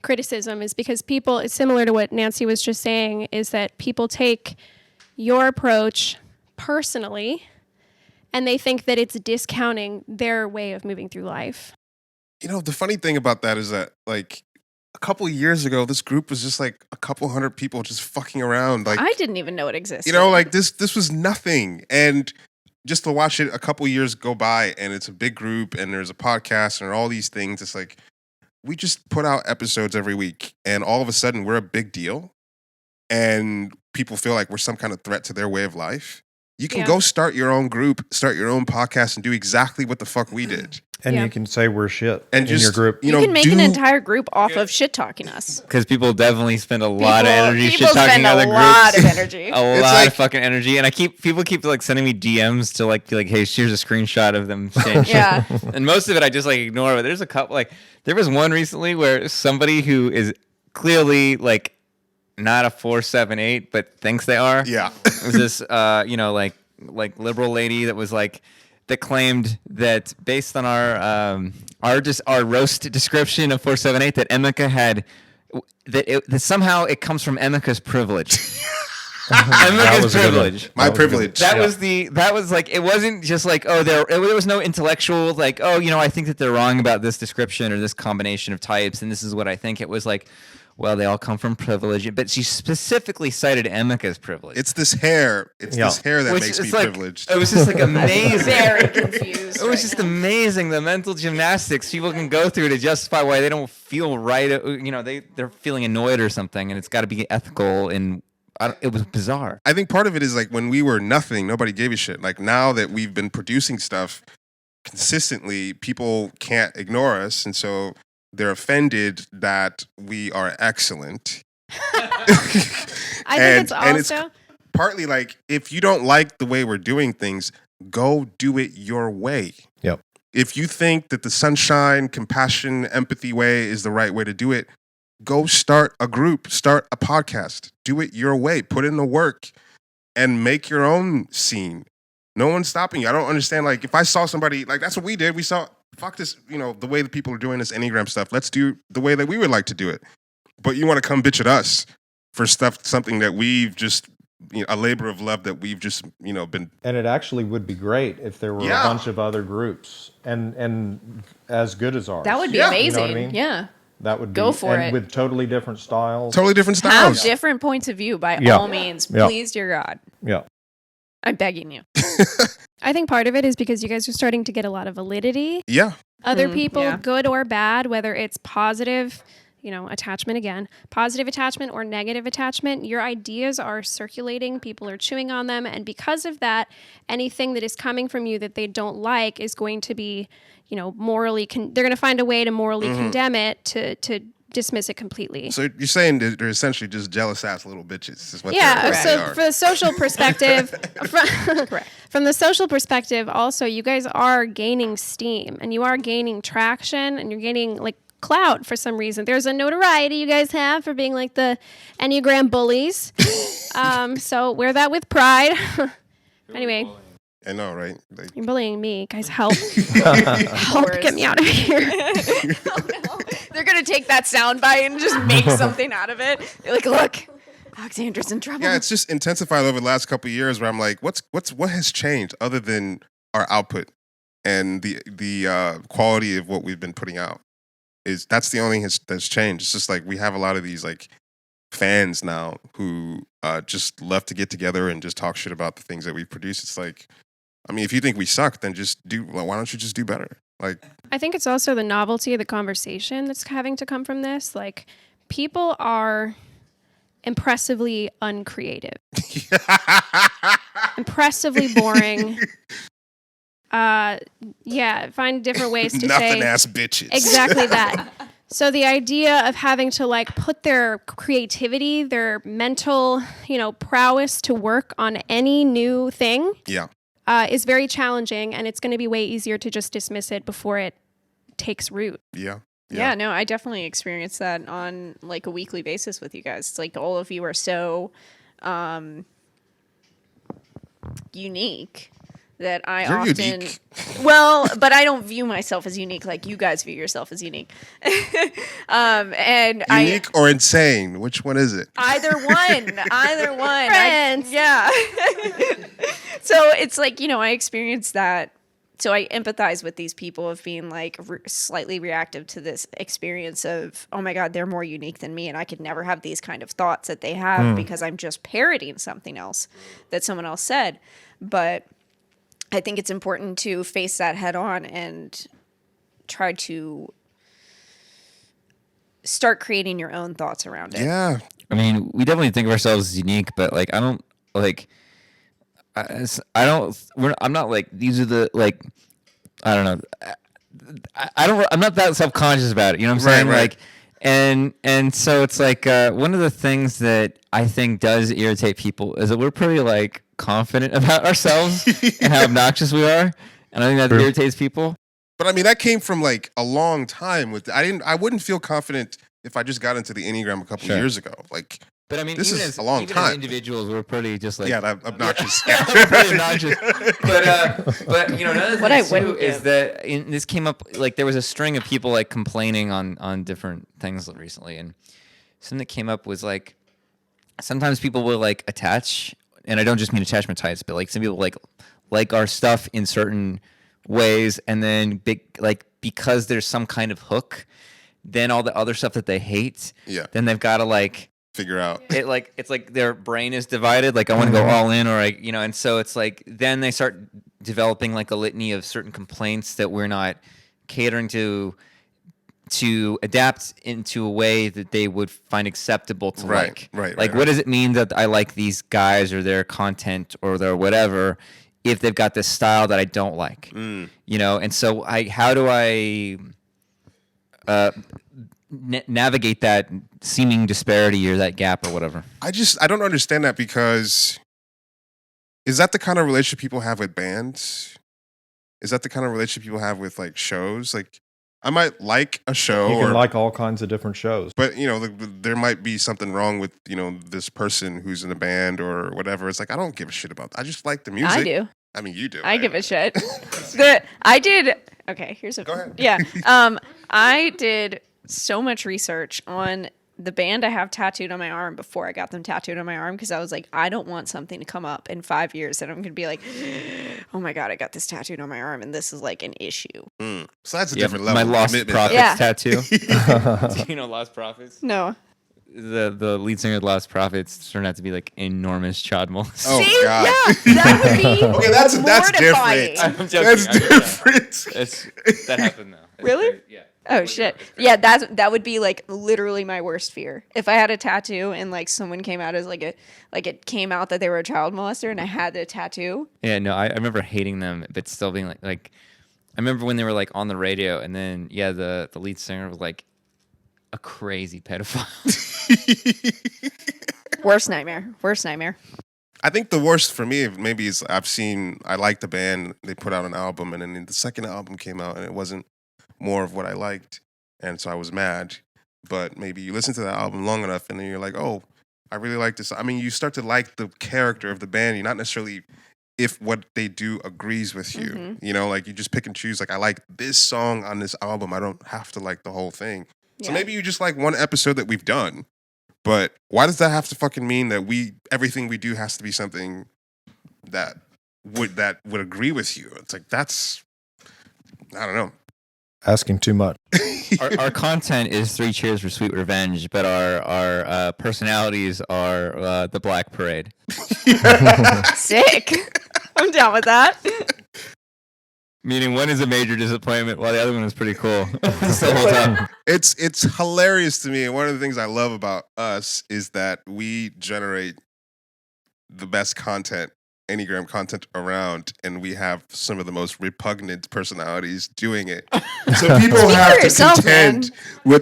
criticism, is because people, it's similar to what Nancy was just saying, is that people take your approach personally and they think that it's discounting their way of moving through life. You know, the funny thing about that is that, like, a couple of years ago, this group was just like a couple hundred people just fucking around. Like, I didn't even know it existed. you know, like this was nothing. And just to watch it a couple of years go by, and it's a big group, and there's a podcast and all these things. It's like, we just put out episodes every week, and all of a sudden we're a big deal, and people feel like we're some kind of threat to their way of life. You can go start your own group, start your own podcast, and do exactly what the fuck we did. And you can say we're shit And in just, your group. You can make an entire group off of shit talking us. Because people definitely spend a lot of energy shit People talking spend other a groups. lot of energy. A lot of fucking energy. And people keep like sending me DMs to like be like, hey, here's a screenshot of them saying shit. Yeah. And most of it I just like ignore. But there's a couple, like there was one recently where somebody who is clearly like not a 478 but thinks they are. Yeah. It was this like liberal lady that was like, that claimed that based on our roast description of 478 that Emeka had that somehow it comes from Emeka's privilege. Emeka's privilege. My privilege. That was like, it wasn't just like, oh, there was no intellectual like, oh, you know, I think that they're wrong about this description or this combination of types and this is what I think. It was like, well, they all come from privilege, but she specifically cited Emeka's privilege. It's this hair. It's this hair that makes me like, privileged. It was just like amazing. Very confused. It was just amazing the mental gymnastics people can go through to justify why they don't feel right. You know, they're feeling annoyed or something, and it's got to be ethical. And it was bizarre. I think part of it is like when we were nothing, nobody gave a shit. Like now that we've been producing stuff consistently, people can't ignore us, and so they're offended that we are excellent. I think it's also... And it's partly like, if you don't like the way we're doing things, go do it your way. Yep. If you think that the sunshine, compassion, empathy way is the right way to do it, go start a group, start a podcast. Do it your way. Put in the work and make your own scene. No one's stopping you. I don't understand. Like, if I saw somebody, like, that's what we did. We saw... fuck this, you know, the way that people are doing this Enneagram stuff. Let's do the way that we would like to do it. But you want to come bitch at us for something that we've just, you know, a labor of love that we've just, you know, been. And it actually would be great if there were a bunch of other groups and as good as ours. That would be amazing. You know what I mean? Yeah. That would Go be, for and it. with totally different styles. Totally different styles. Have different points of view by all means. Yeah. Please, dear God. Yeah. I'm begging you. I think part of it is because you guys are starting to get a lot of validity. Yeah. Other people, good or bad, whether it's positive, you know, attachment again, positive attachment or negative attachment, your ideas are circulating, people are chewing on them, and because of that, anything that is coming from you that they don't like is going to be, you know, morally, they're going to find a way to morally condemn it, to dismiss it completely. So you're saying that they're essentially just jealous ass little bitches is what yeah, they so are. for the social perspective, from the social perspective, also, you guys are gaining steam and you are gaining traction and you're gaining like clout for some reason. There's a notoriety you guys have for being like the Enneagram bullies. So wear that with pride. Anyway. I know, right? Like, you're bullying me. Guys, help. Help, get me out of here. They're going to take that soundbite and just make something out of it. They're like, look, Alexandra's in trouble. yeah, it's just intensified over the last couple of years where I'm like, what has changed other than our output and the quality of what we've been putting out? That's the only thing that's changed. It's just like we have a lot of these like fans now who just love to get together and just talk shit about the things that we've produced. It's like, I mean, if you think we suck, then why don't you just do better? Like, I think it's also the novelty of the conversation that's having to come from this. Like, people are impressively uncreative, impressively boring. Find different ways to say nothing ass bitches. exactly that. So the idea of having to like put their creativity, their mental, prowess to work on any new thing Yeah. Is very challenging, and it's going to be way easier to just dismiss it before it takes root. Yeah. Yeah, no, I definitely experience that on like a weekly basis with you guys. It's like all of you are so unique that You're often unique. well, but I don't view myself as unique like you guys view yourself as unique. And Unique or insane? Which one is it? either one. Friends. Yeah. So it's like, I experience that. So I empathize with these people of being like slightly reactive to this experience of, oh my God, they're more unique than me. And I could never have these kind of thoughts that they have because I'm just parroting something else that someone else said. But I think it's important to face that head on and try to start creating your own thoughts around it. Yeah. I mean, we definitely think of ourselves as unique, but like, I don't like. I'm not like these are the like. I don't know. I'm not that self-conscious about it. You know what I'm saying? Right. Like, and so it's like one of the things that I think does irritate people is that we're pretty like confident about ourselves and how obnoxious we are, and I think that irritates people. But I mean, that came from like a long time. I wouldn't feel confident if I just got into the Enneagram a couple years ago. Like, But I mean, this even is as, a long even time. As individuals, we're pretty just like that obnoxious. We're pretty obnoxious. But another What I thing too wouldn't is give. that this came up like there was a string of people like complaining on different things recently, and something that came up was like sometimes people will like attach, and I don't just mean attachment types, but like some people like our stuff in certain ways, and then because there's some kind of hook, then all the other stuff that they hate, then they've got to like figure out it. Like it's like their brain is divided. Like I want to go all in, or and so it's like then they start developing like a litany of certain complaints that we're not catering to adapt into a way that they would find acceptable to like. Right. What does it mean that I like these guys or their content or their whatever if they've got this style that I don't like? And so how do I navigate that seeming disparity or that gap or whatever? I don't understand that, because is that the kind of relationship people have with bands? Is that the kind of relationship people have with like shows? Like, I might like a show, You can like all kinds of different shows. but there might be something wrong with this person who's in a band or whatever. It's like, I don't give a shit about that. I just like the music. I do. I mean, you do. I right? give a shit. Okay, here's a. Go ahead. Yeah. I did so much research on the band I have tattooed on my arm before I got them tattooed on my arm, because I was like, I don't want something to come up in 5 years that I'm going to be like, oh my God, I got this tattooed on my arm and this is like an issue. So that's a different level. My of Lost commitment. Prophets Yeah. tattoo. Do you know Lost Prophets? No. The lead singer of Lost Prophets turned out to be like enormous child molester. Oh See? God. Yeah, that would be Okay, that's mortifying. different. I'm joking. That's different. That happened though. It's Really? very- yeah. Oh shit. Yeah, that would be like literally my worst fear. If I had a tattoo and like someone came out as like it came out that they were a child molester and I had the tattoo. Yeah, no, I remember hating them, but still being like I remember when they were like on the radio, and then the lead singer was like a crazy pedophile. Worst nightmare. I think the worst for me maybe is I liked the band, they put out an album, and then the second album came out and it wasn't more of what I liked, and so I was mad. But maybe you listen to that album long enough and then you're like, oh, I really like this. I mean, you start to like the character of the band. You're not necessarily if what they do agrees with you. Like you just pick and choose. Like, I like this song on this album. I don't have to like the whole thing. So maybe you just like one episode that we've done. But why does that have to fucking mean that everything we do has to be something that would agree with you? It's like, I don't know. Asking too much. Our content is 3 Cheers for Sweet Revenge, but our personalities are the Black Parade. Sick. I'm down with that. Meaning one is a major disappointment while the other one is pretty cool. The whole time. It's hilarious to me. And one of the things I love about us is that we generate the best content, Enneagram content around, and we have some of the most repugnant personalities doing it. So people Speak have for to yourself, contend man.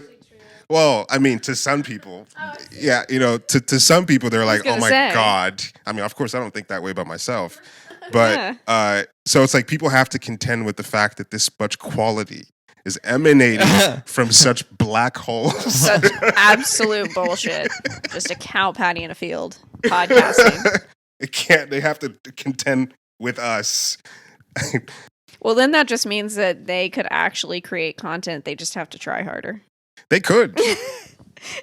Well, I mean, to some people, yeah, you know, to some people, they're like, oh my God. I mean, of course, I don't think that way about myself. But so it's like people have to contend with the fact that this much quality is emanating from such black holes. Such absolute bullshit. Just a cow patty in a field. Podcasting. They have to contend with us. Well, then that just means that they could actually create content. They just have to try harder. They could.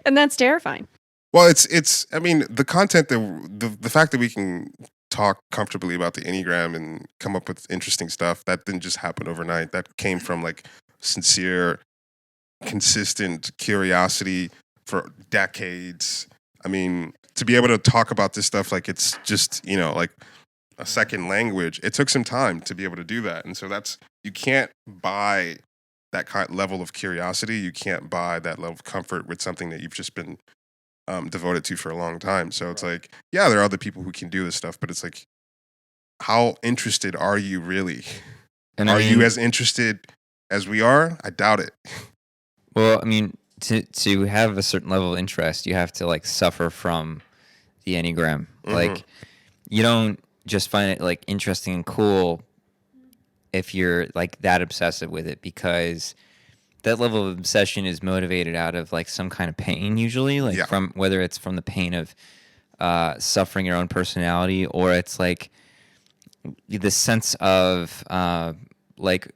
And that's terrifying. Well, it's. I mean, the content the fact that we can talk comfortably about the Enneagram and come up with interesting stuff, that didn't just happen overnight. That came from like sincere, consistent curiosity for decades. I mean, to be able to talk about this stuff like it's just, you know, like a second language, it took some time to be able to do that. And so you can't buy that level of curiosity. You can't buy that level of comfort with something that you've just been devoted to for a long time. So it's like, yeah, there are other people who can do this stuff, but it's like, how interested are you really? And are you as interested as we are? I doubt it. Well, I mean, to have a certain level of interest, you have to like suffer from the Enneagram. Mm-hmm. Like, you don't just find it like interesting and cool if you're like that obsessive with it, because that level of obsession is motivated out of like some kind of pain, usually, like from whether it's from the pain of suffering your own personality, or it's like the sense of like,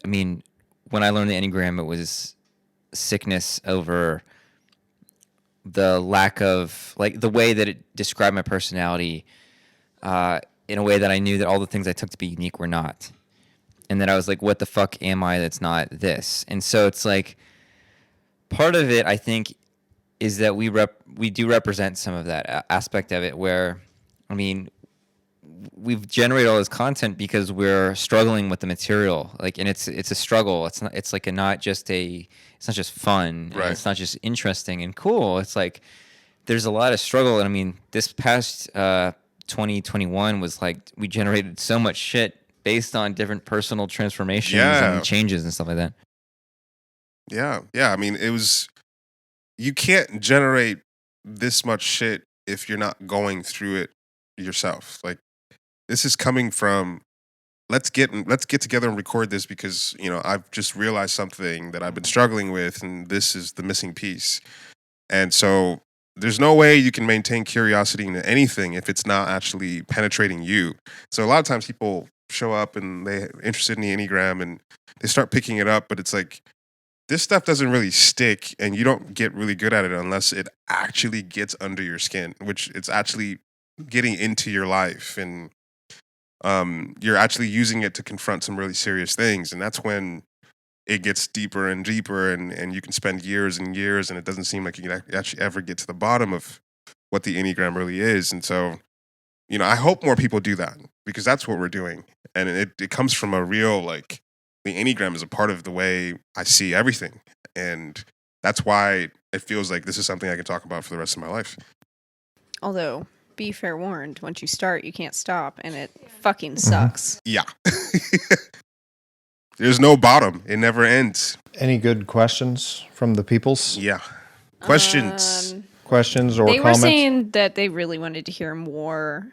I mean, when I learned the Enneagram, it was sickness over the lack of like the way that it described my personality in a way that I knew that all the things I took to be unique were not. And then I was like, what the fuck am I that's not this? And so it's like, part of it, I think, is that we do represent some of that aspect of it where, I mean, we've generated all this content because we're struggling with the material. Like, and it's a struggle. It's not just fun. Right. It's not just interesting and cool. It's like, there's a lot of struggle. And I mean, this past 2021 was like, we generated so much shit based on different personal transformations and changes and stuff like that. Yeah. I mean, you can't generate this much shit if you're not going through it yourself. Like, this is coming from, let's get together and record this because, you know, I've just realized something that I've been struggling with, and this is the missing piece. And so there's no way you can maintain curiosity into anything if it's not actually penetrating you. So a lot of times people show up and they're interested in the Enneagram and they start picking it up, but it's like, this stuff doesn't really stick, and you don't get really good at it unless it actually gets under your skin, which it's actually getting into your life, and you're actually using it to confront some really serious things. And that's when it gets deeper and deeper, and you can spend years and years, and it doesn't seem like you can actually ever get to the bottom of what the Enneagram really is. And so, you know, I hope more people do that, because that's what we're doing. And it comes from a real, like, the Enneagram is a part of the way I see everything. And that's why it feels like this is something I can talk about for the rest of my life. Although, be fair warned, once you start, you can't stop, and it fucking sucks. Yeah. There's no bottom. It never ends. Any good questions from the peoples? Yeah. Questions or comments? They were saying that they really wanted to hear more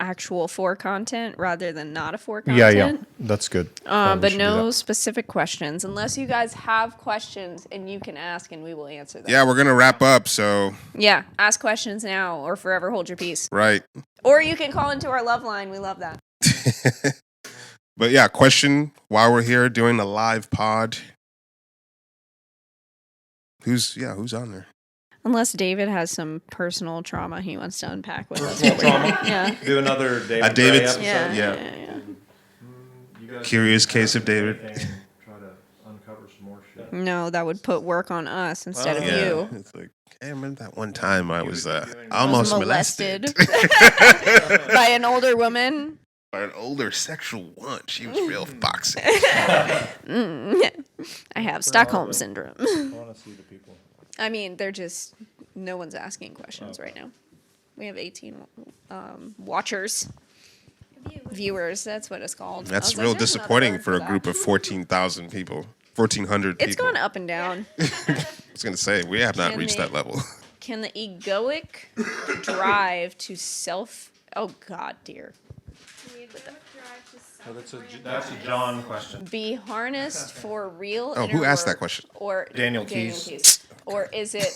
actual for content rather than not a for content. Yeah. That's good. But no specific questions, unless you guys have questions and you can ask and we will answer them. Yeah, we're going to wrap up, so. Yeah, ask questions now or forever hold your peace. Right. Or you can call into our love line. We love that. But yeah, question while we're here doing the live pod. Who's on there? Unless David has some personal trauma he wants to unpack with us. Yeah. Do another David David episode. Yeah. Curious case of David. Try to uncover some more shit. No, that would put work on us instead of you. It's like, hey, I remember that one time I was almost molested. By an older woman. By an older sexual one. She was real foxy. I have Stockholm syndrome. I want to see the people. I mean, they're just, no one's asking questions right now. We have 18 watchers. Viewers, that's what it's called. That's real disappointing for a group of 14,000 people. 1,400 people. It's gone up and down. I was going to say, we have not Can reached they- that level. Can the egoic drive to self... Oh, God, dear. That's a John question. Be harnessed for real Oh, who inner asked that work, question? Or Daniel Keyes. Or is it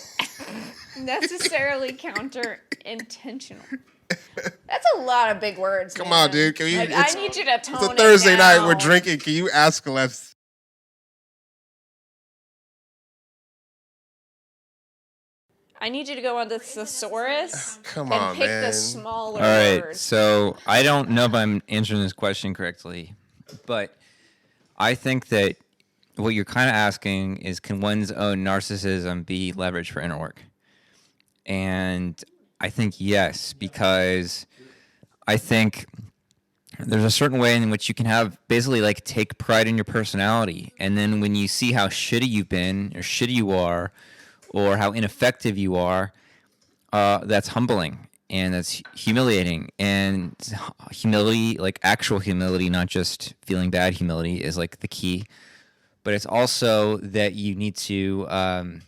necessarily counter-intentional? That's a lot of big words. Come man. on, dude. Can you, Like, I need you to tone It's a it Thursday night. We're down. drinking. Can you ask less? I need you to go on the thesaurus Come and on, pick man. the smaller All right. words. So I don't know if I'm answering this question correctly, but I think that what you're kind of asking is, can one's own narcissism be leverage for inner work? And I think yes, because I think there's a certain way in which you can have basically like take pride in your personality. And then when you see how shitty you've been or shitty you are or how ineffective you are, that's humbling and that's humiliating. And humility, like actual humility, not just feeling bad humility, is like the key. But it's also that you need to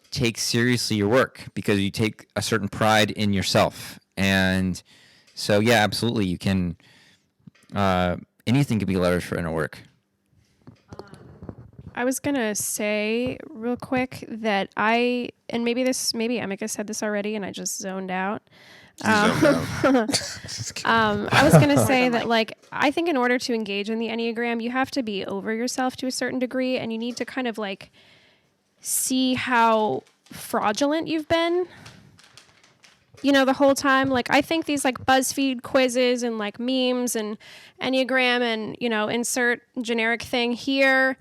take seriously your work because you take a certain pride in yourself. And so, yeah, absolutely, you can. Anything can be leveraged for inner work. I was gonna say real quick that and maybe Emeka said this already, and I just zoned out. I was gonna say that, like, I think in order to engage in the Enneagram, you have to be over yourself to a certain degree, and you need to kind of like see how fraudulent you've been. You know, the whole time. Like, I think these like BuzzFeed quizzes and like memes and Enneagram and, you know, insert generic thing here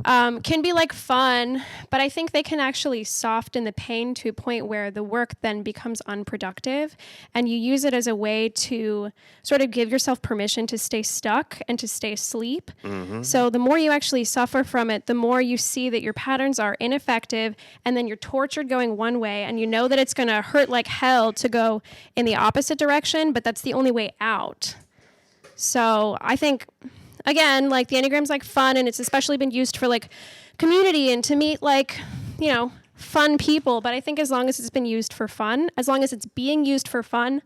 can be like fun, but I think they can actually soften the pain to a point where the work then becomes unproductive, and you use it as a way to sort of give yourself permission to stay stuck and to stay asleep. So the more you actually suffer from it, the more you see that your patterns are ineffective, and then you're tortured going one way, and you know that it's going to hurt like hell to go in the opposite direction, but that's the only way out. So I think, again, like the Enneagram's like fun, and it's especially been used for like community and to meet like, you know, fun people. But I think as long as it's been used for fun, as long as it's being used for fun,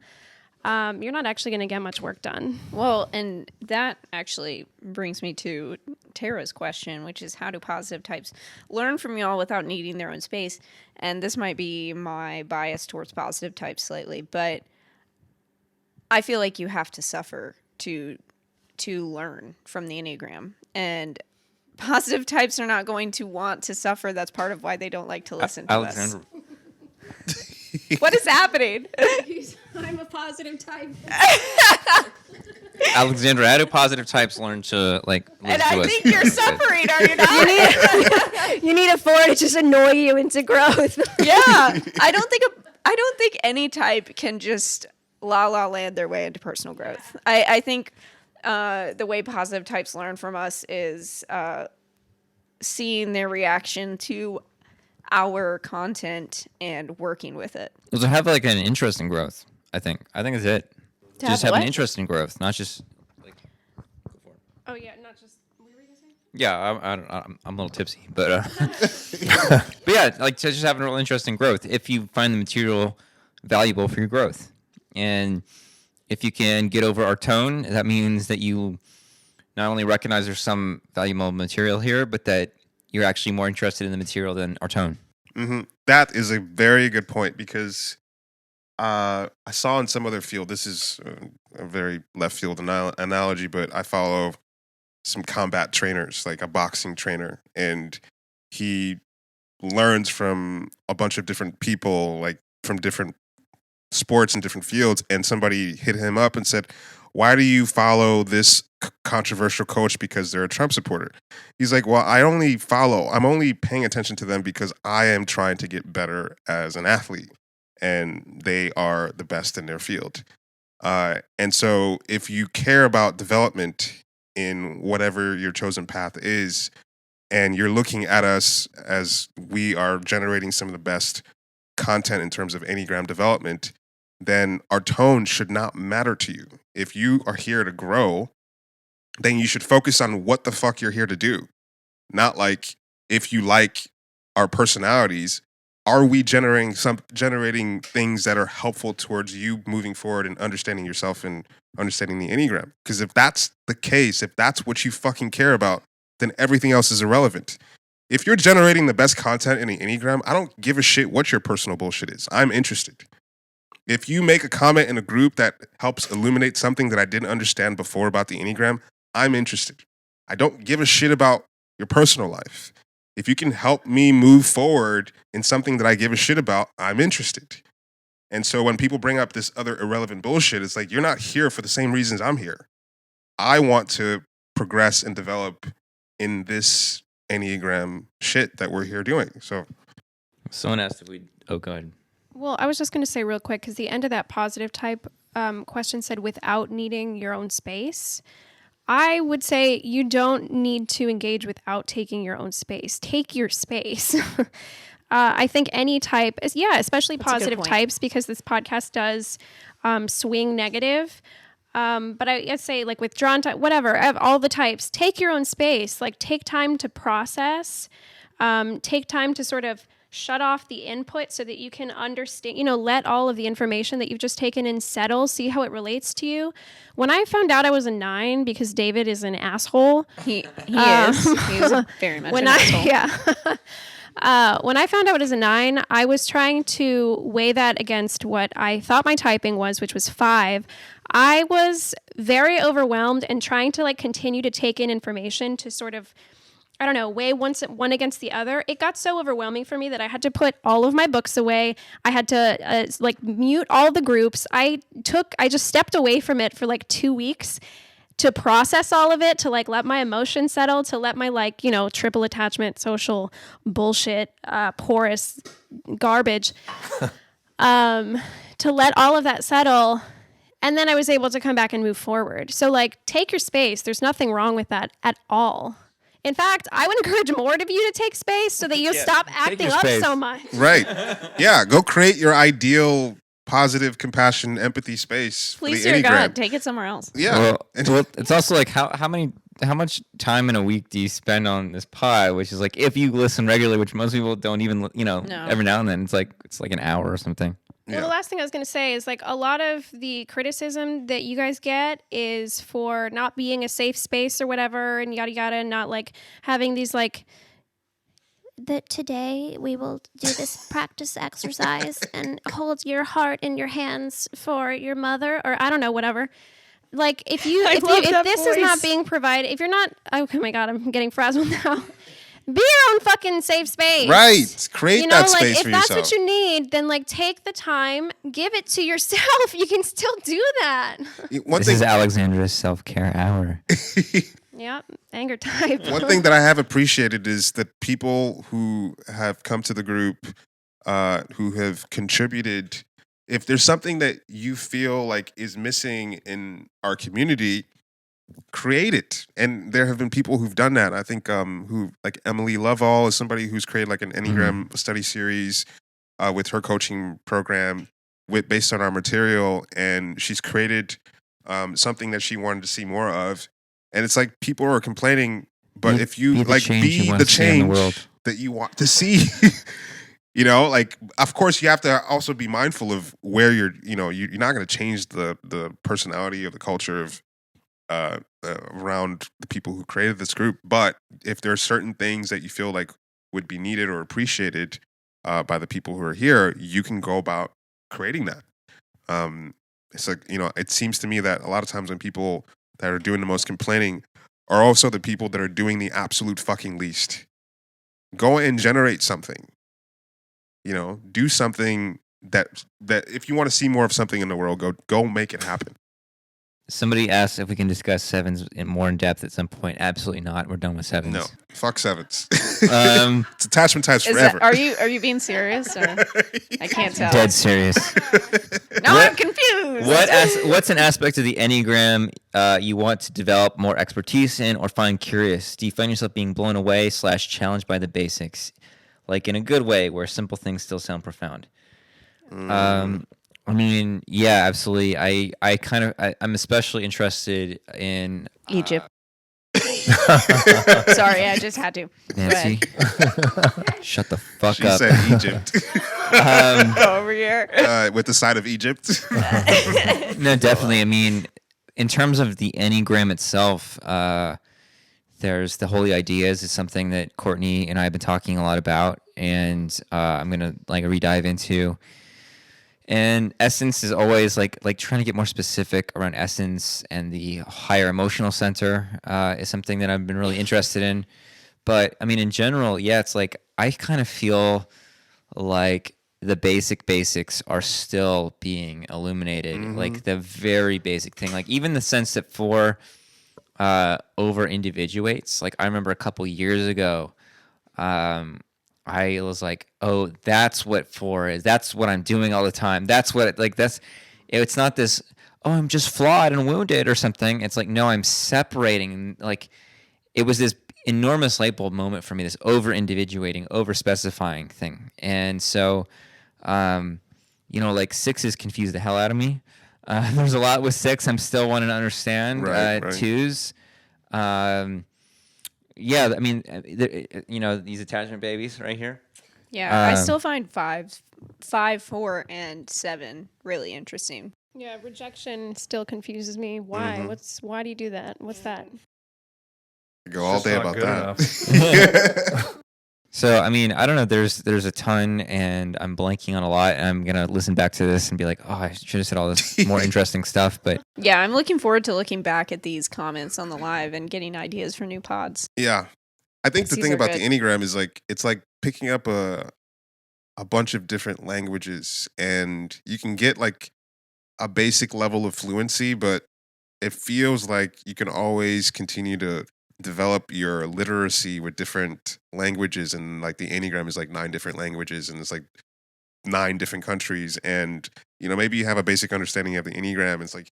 you're not actually going to get much work done. Well, and that actually brings me to Tara's question, which is, how do positive types learn from y'all without needing their own space? And this might be my bias towards positive types slightly, but I feel like you have to suffer to learn from the Enneagram. And positive types are not going to want to suffer. That's part of why they don't like to listen to Alexandra. us. What is happening? I'm a positive type. Alexandra, how do positive types learn to like listen And to I us? think you're suffering, are you not? You need a 4 to just annoy you into growth. Yeah. I don't think any type can just la land their way into personal growth. I think the way positive types learn from us is seeing their reaction to our content and working with it. Well, to have like an interest in growth, I think it's it. To Just have have an what? interest in growth, not just like. Oh, yeah, not just... What were you going to say? Yeah, I'm a little tipsy, but but yeah, like to just have a real interest in growth. If you find the material valuable for your growth, and if you can get over our tone, that means that you not only recognize there's some valuable material here, but that you're actually more interested in the material than our tone. That is a very good point, because I saw in some other field, this is a very left field analogy, but I follow some combat trainers, like a boxing trainer, and he learns from a bunch of different people, like from different sports and different fields, and somebody hit him up and said, why do you follow this controversial coach because they're a Trump supporter? He's like, well, I'm only paying attention to them because I am trying to get better as an athlete, and they are the best in their field. And so if you care about development in whatever your chosen path is, and you're looking at us as we are generating some of the best content in terms of Enneagram development, then our tone should not matter to you. If you are here to grow, then you should focus on what the fuck you're here to do. Not like if you like our personalities, are we generating things that are helpful towards you moving forward and understanding yourself and understanding the Enneagram? Because if that's the case, if that's what you fucking care about, then everything else is irrelevant. If you're generating the best content in the Enneagram, I don't give a shit what your personal bullshit is. I'm interested. If you make a comment in a group that helps illuminate something that I didn't understand before about the Enneagram, I'm interested. I don't give a shit about your personal life. If you can help me move forward in something that I give a shit about, I'm interested. And so when people bring up this other irrelevant bullshit, it's like, you're not here for the same reasons I'm here. I want to progress and develop in this Enneagram shit that we're here doing. So Someone asked if we. Oh, go ahead. Well, I was just going to say real quick, because the end of that positive type question said without needing your own space. I would say you don't need to engage without taking your own space. Take your space. I think any type, especially That's a good positive point. types, because this podcast does swing negative. But I'd say, like, withdrawn type, whatever, of all the types, take your own space. Like, take time to process. Take time to sort of shut off the input so that you can understand, let all of the information that you've just taken in settle, see how it relates to you. When I found out I was a 9, because David is an asshole. He is. He is very much an asshole. Yeah. When I found out I was a 9, I was trying to weigh that against what I thought my typing was, which was 5. I was very overwhelmed and trying to continue to take in information to sort of, I don't know, weigh one against the other. It got so overwhelming for me that I had to put all of my books away. I had to mute all the groups. I just stepped away from it for 2 weeks to process all of it, to let my emotions settle, to let my triple attachment, social bullshit, porous garbage, to let all of that settle. And then I was able to come back and move forward. So take your space. There's nothing wrong with that at all. In fact, I would encourage more of you to take space so that you stop acting up so much. Right. Yeah. Go create your ideal positive, compassion, empathy space. Please, for the dear Enneagram. God, take it somewhere else. Yeah. Well, it's also how much time in a week do you spend on this pod? Which is if you listen regularly, which most people don't even, every now and then it's like an hour or something. Well, the last thing I was going to say is a lot of the criticism that you guys get is for not being a safe space or whatever, and yada yada, and not having these that today we will do this practice exercise and hold your heart in your hands for your mother, or I don't know, whatever. If this is not being provided, if you're not, oh my God, I'm getting frazzled now. Be your own fucking safe space. Right. Create that space for yourself. If that's what you need, then take the time, give it to yourself. You can still do that. This is Alexandra's self-care hour. Yeah, anger type. One thing that I have appreciated is that people who have come to the group, who have contributed, if there's something that you feel is missing in our community, create it. And there have been people who've done that. I think who Emily Lovell is somebody who's created an Enneagram study series with her coaching program based on our material, and she's created something that she wanted to see more of. And it's people are complaining, but if you be the change that you want to see, of course you have to also be mindful of where you're not going to change the personality or the culture of around the people who created this group. But if there are certain things that you feel would be needed or appreciated by the people who are here, you can go about creating that. It's it seems to me that a lot of times when people that are doing the most complaining are also the people that are doing the absolute fucking least. Go and generate something. Do something that if you want to see more of something in the world, go make it happen. Somebody asked if we can discuss sevens more in depth at some point. Absolutely not. We're done with sevens. No, fuck sevens. It's attachment types forever. Are you being serious? Or? I can't tell. Dead serious. I'm confused. What's an aspect of the Enneagram you want to develop more expertise in or find curious? Do you find yourself being blown away / challenged by the basics? In a good way where simple things still sound profound? Yeah, absolutely. I'm especially interested in Egypt. Sorry, I just had to. Nancy, shut the fuck She up. said Egypt Go over here. with the side of Egypt. No, definitely. I mean, in terms of the Enneagram itself, there's the Holy Ideas is something that Courtney and I have been talking a lot about, and I'm gonna like re-dive into. And essence is always like trying to get more specific around essence, and the higher emotional center is something that I've been really interested in. But I mean, in general, yeah, it's like I kind of feel like the basics are still being illuminated, like the very basic thing, like even the sense that 4 over individuates. Like I remember a couple years ago, I was like, oh, that's what 4 is. That's what I'm doing all the time. That's what it's not this, oh, I'm just flawed and wounded or something. It's like, no, I'm separating. Like it was this enormous light bulb moment for me, this over individuating, over specifying thing. And so, like 6s confuse the hell out of me. There's a lot with 6 I'm still wanting to understand. Right. 2s, yeah, I mean, these attachment babies right here. Yeah, I still find 5, 4, and 7 really interesting. Yeah, rejection still confuses me. Why? Why do you do that? What's that? Go all day about that. So, I mean, I don't know. There's a ton, and I'm blanking on a lot. And I'm gonna listen back to this and be like, oh, I should have said all this more interesting stuff. But Yeah, I'm looking forward to looking back at these comments on the live and getting ideas for new pods. Yeah. I think the These thing are about good. the Enneagram is like it's like picking up a bunch of different languages, and you can get like a basic level of fluency, but it feels like you can always continue to develop your literacy with different languages, and like the Enneagram is like 9 different languages, and it's like 9 different countries, and maybe you have a basic understanding of the Enneagram. It's like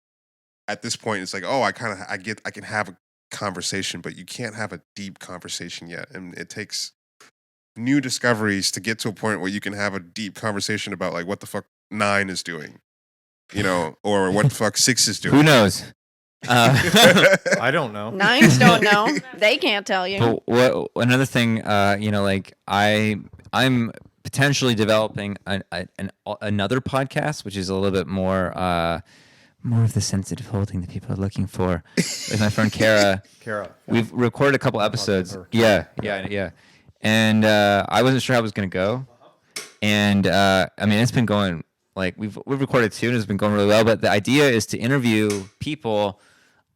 at this point it's like, oh, I can have a conversation, but you can't have a deep conversation yet, and it takes new discoveries to get to a point where you can have a deep conversation about like what the fuck 9 is doing, or what the fuck 6 is doing. who knows? I don't know. 9s don't know. They can't tell you. But what another thing, like I'm potentially developing another podcast, which is a little bit more of the sensitive holding that people are looking for. With my friend Kara. We've recorded a couple episodes. Yeah. And I wasn't sure how it was going to go. And I mean, it's been going like we've recorded 2 and it's been going really well. But the idea is to interview people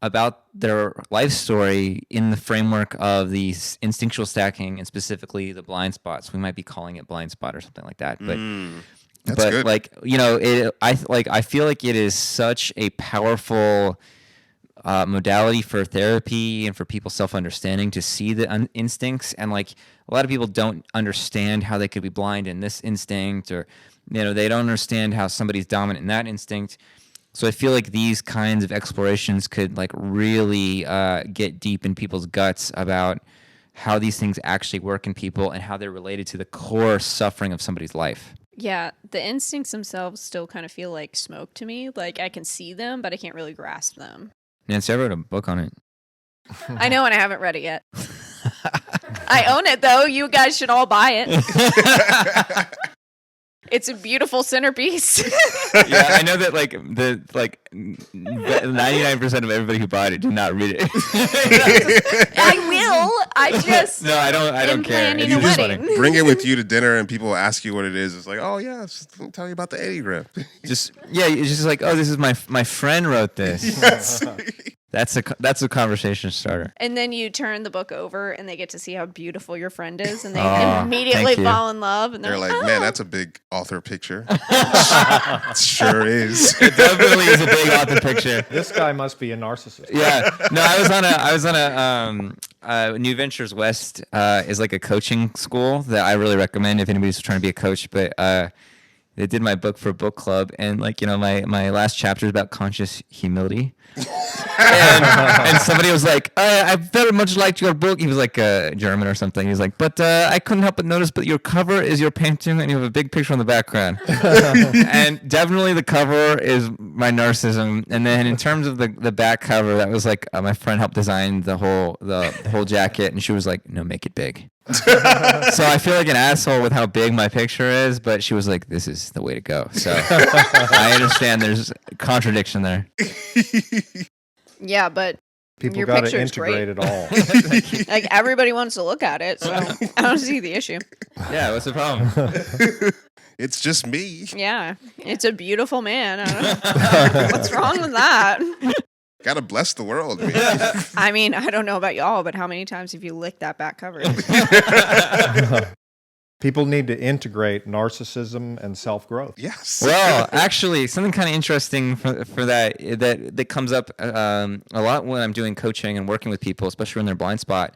about their life story in the framework of the instinctual stacking, and specifically the blind spots. We might be calling it blind spot or something like that. But That's good. like I feel like it is such a powerful modality for therapy and for people self-understanding to see the instincts. And like a lot of people don't understand how they could be blind in this instinct, or they don't understand how somebody's dominant in that instinct. So I feel like these kinds of explorations could like really get deep in people's guts about how these things actually work in people and how they're related to the core suffering of somebody's life. Yeah, the instincts themselves still kind of feel like smoke to me. Like I can see them, but I can't really grasp them. Nancy, I wrote a book on it. I know, and I haven't read it yet. I own it, though. You guys should all buy it. It's a beautiful centerpiece. Yeah, I know that 99% of everybody who bought it did not read it. I will. I just No, I don't care. planning It's a just wedding. funny. Bring it with you to dinner, and people ask you what it is. It's like, oh yeah, let me tell you about the Enneagram. It's just like, oh, this is my friend wrote this. Yes. That's a conversation starter. And then you turn the book over, and they get to see how beautiful your friend is, and they Aw, immediately thank you. fall in love. And They're like, oh. man, that's a big author picture. Sure is. It definitely is a big author picture. This guy must be a narcissist. Yeah. No, I was on a New Ventures West is like a coaching school that I really recommend if anybody's trying to be a coach. But they did my book for a book club, and my last chapter is about conscious humility. and somebody was like, I very much liked your book. He was like German or something. He was like, but I couldn't help but notice, but your cover is your painting and you have a big picture on the background. And definitely the cover is my narcissism. And then in terms of the back cover, that was like my friend helped design the whole jacket, and she was like, no, make it big. So I feel like an asshole with how big my picture is, but she was like, this is the way to go. So I understand there's contradiction there. Yeah, but People your got to picture is integrate great. it all. Like everybody wants to look at it, so I don't see the issue. Yeah, what's the problem? It's just me. Yeah, it's a beautiful man. I don't know. What's wrong with that? Gotta bless the world, man. I mean, I don't know about y'all, but how many times have you licked that back cover? People need to integrate narcissism and self-growth. Yes. Well, actually, something kind of interesting for that comes up a lot when I'm doing coaching and working with people, especially in their blind spot.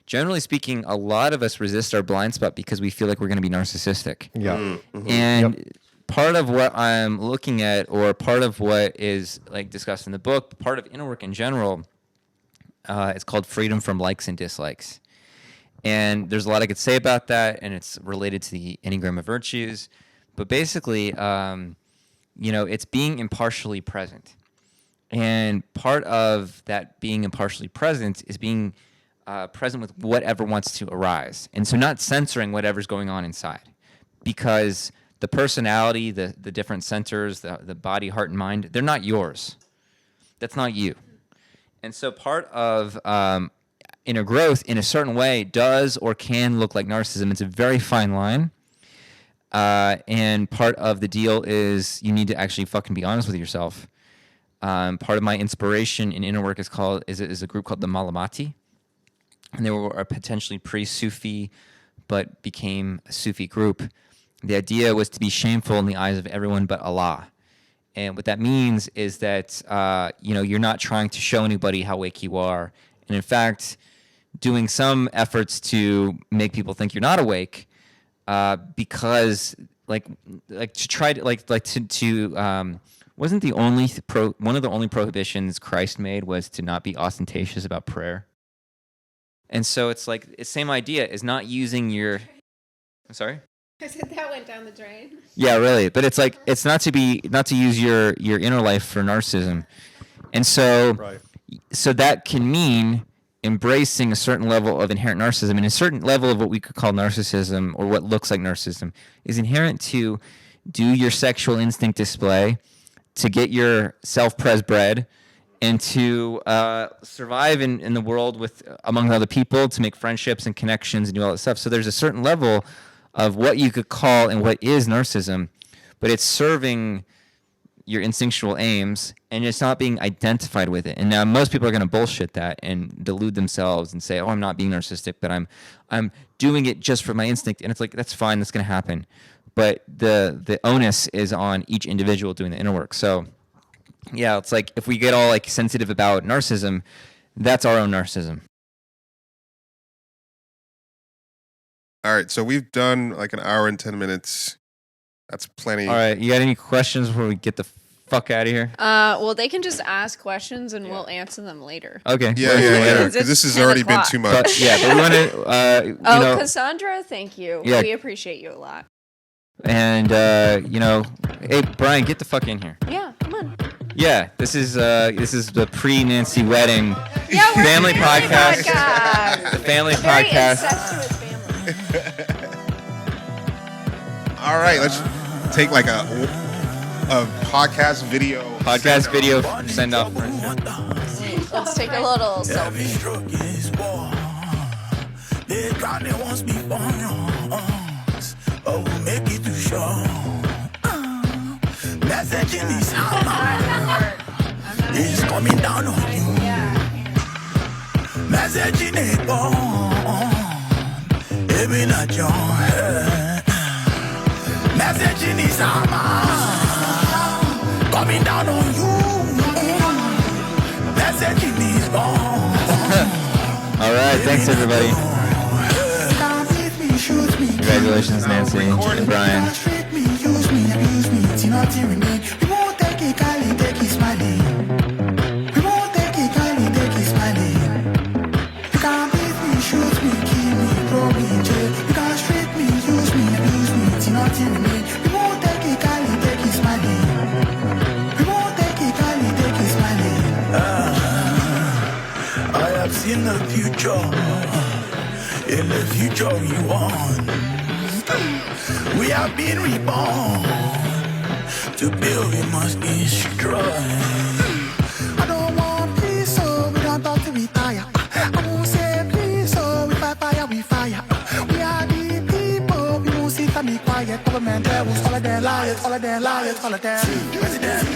Generally speaking, a lot of us resist our blind spot because we feel like we're going to be narcissistic. Yeah. Mm-hmm. And part of what I'm looking at, or part of what is like discussed in the book, part of inner work in general, it's called freedom from likes and dislikes. And there's a lot I could say about that, and it's related to the Enneagram of virtues. But basically, it's being impartially present. And part of that being impartially present is being present with whatever wants to arise. And so not censoring whatever's going on inside. Because the personality, the different centers, the body, heart, and mind, they're not yours. That's not you. And so part of inner growth in a certain way does or can look like narcissism. It's a very fine line. And part of the deal is you need to actually fucking be honest with yourself. Part of my inspiration in inner work is a group called the Malamati. And they were a potentially pre-Sufi, but became a Sufi group. The idea was to be shameful in the eyes of everyone but Allah. And what that means is that, you're not trying to show anybody how awake you are. And in fact, doing some efforts to make people think you're not awake, because to try to wasn't the only one of the only prohibitions Christ made was to not be ostentatious about prayer. And so it's like the same idea is not using your. I'm sorry. I said that went down the drain. Yeah, really. But it's like it's not to use your inner life for narcissism, and so so that can mean embracing a certain level of inherent narcissism, and a certain level of what we could call narcissism, or what looks like narcissism, is inherent to do your sexual instinct display, to get your self-pres bred, and to survive in the world among other people, to make friendships and connections and do all that stuff. So there's a certain level of what you could call and what is narcissism, but it's serving your instinctual aims, and it's not being identified with it. And now most people are going to bullshit that and delude themselves and say, "Oh, I'm not being narcissistic, but I'm doing it just for my instinct." And it's like, that's fine, that's going to happen, but the onus is on each individual doing the inner work. So yeah, it's like if we get all like sensitive about narcissism, that's our own narcissism. All right, so we've done like an hour and 10 minutes. That's plenty. All right, you got any questions before we get the fuck out of here? Well, they can just ask questions and we'll answer them later. Okay. Yeah. Because this has already been too much. But, yeah, but we want to. Cassandra, thank you. Yeah. We appreciate you a lot. And hey, Brian, get the fuck in here. Yeah, come on. Yeah, this is the pre-Nancy wedding Yeah, we're family podcast. podcast. The family Very podcast. incestuous family. All right, let's take like a podcast video. Podcast video send off. Let's take a little selfie. It's coming down on you. Messaging it on. Even at your head. Messaging is coming down on you. Messaging is on. All right, thanks everybody. Congratulations, Nancy and Brian. nothing remain. We won't take it kindly, take it smiling. We won't take it kindly, take it smiling. I have seen the future. In the future we want. We have been reborn. To build we must destroy. I don't want peace, so we don't talk to retire. I won't say please, so we fight fire, we fire. We are the people, we won't sit and be quiet. Government devils, all of their liars, all of their liars, all of their president.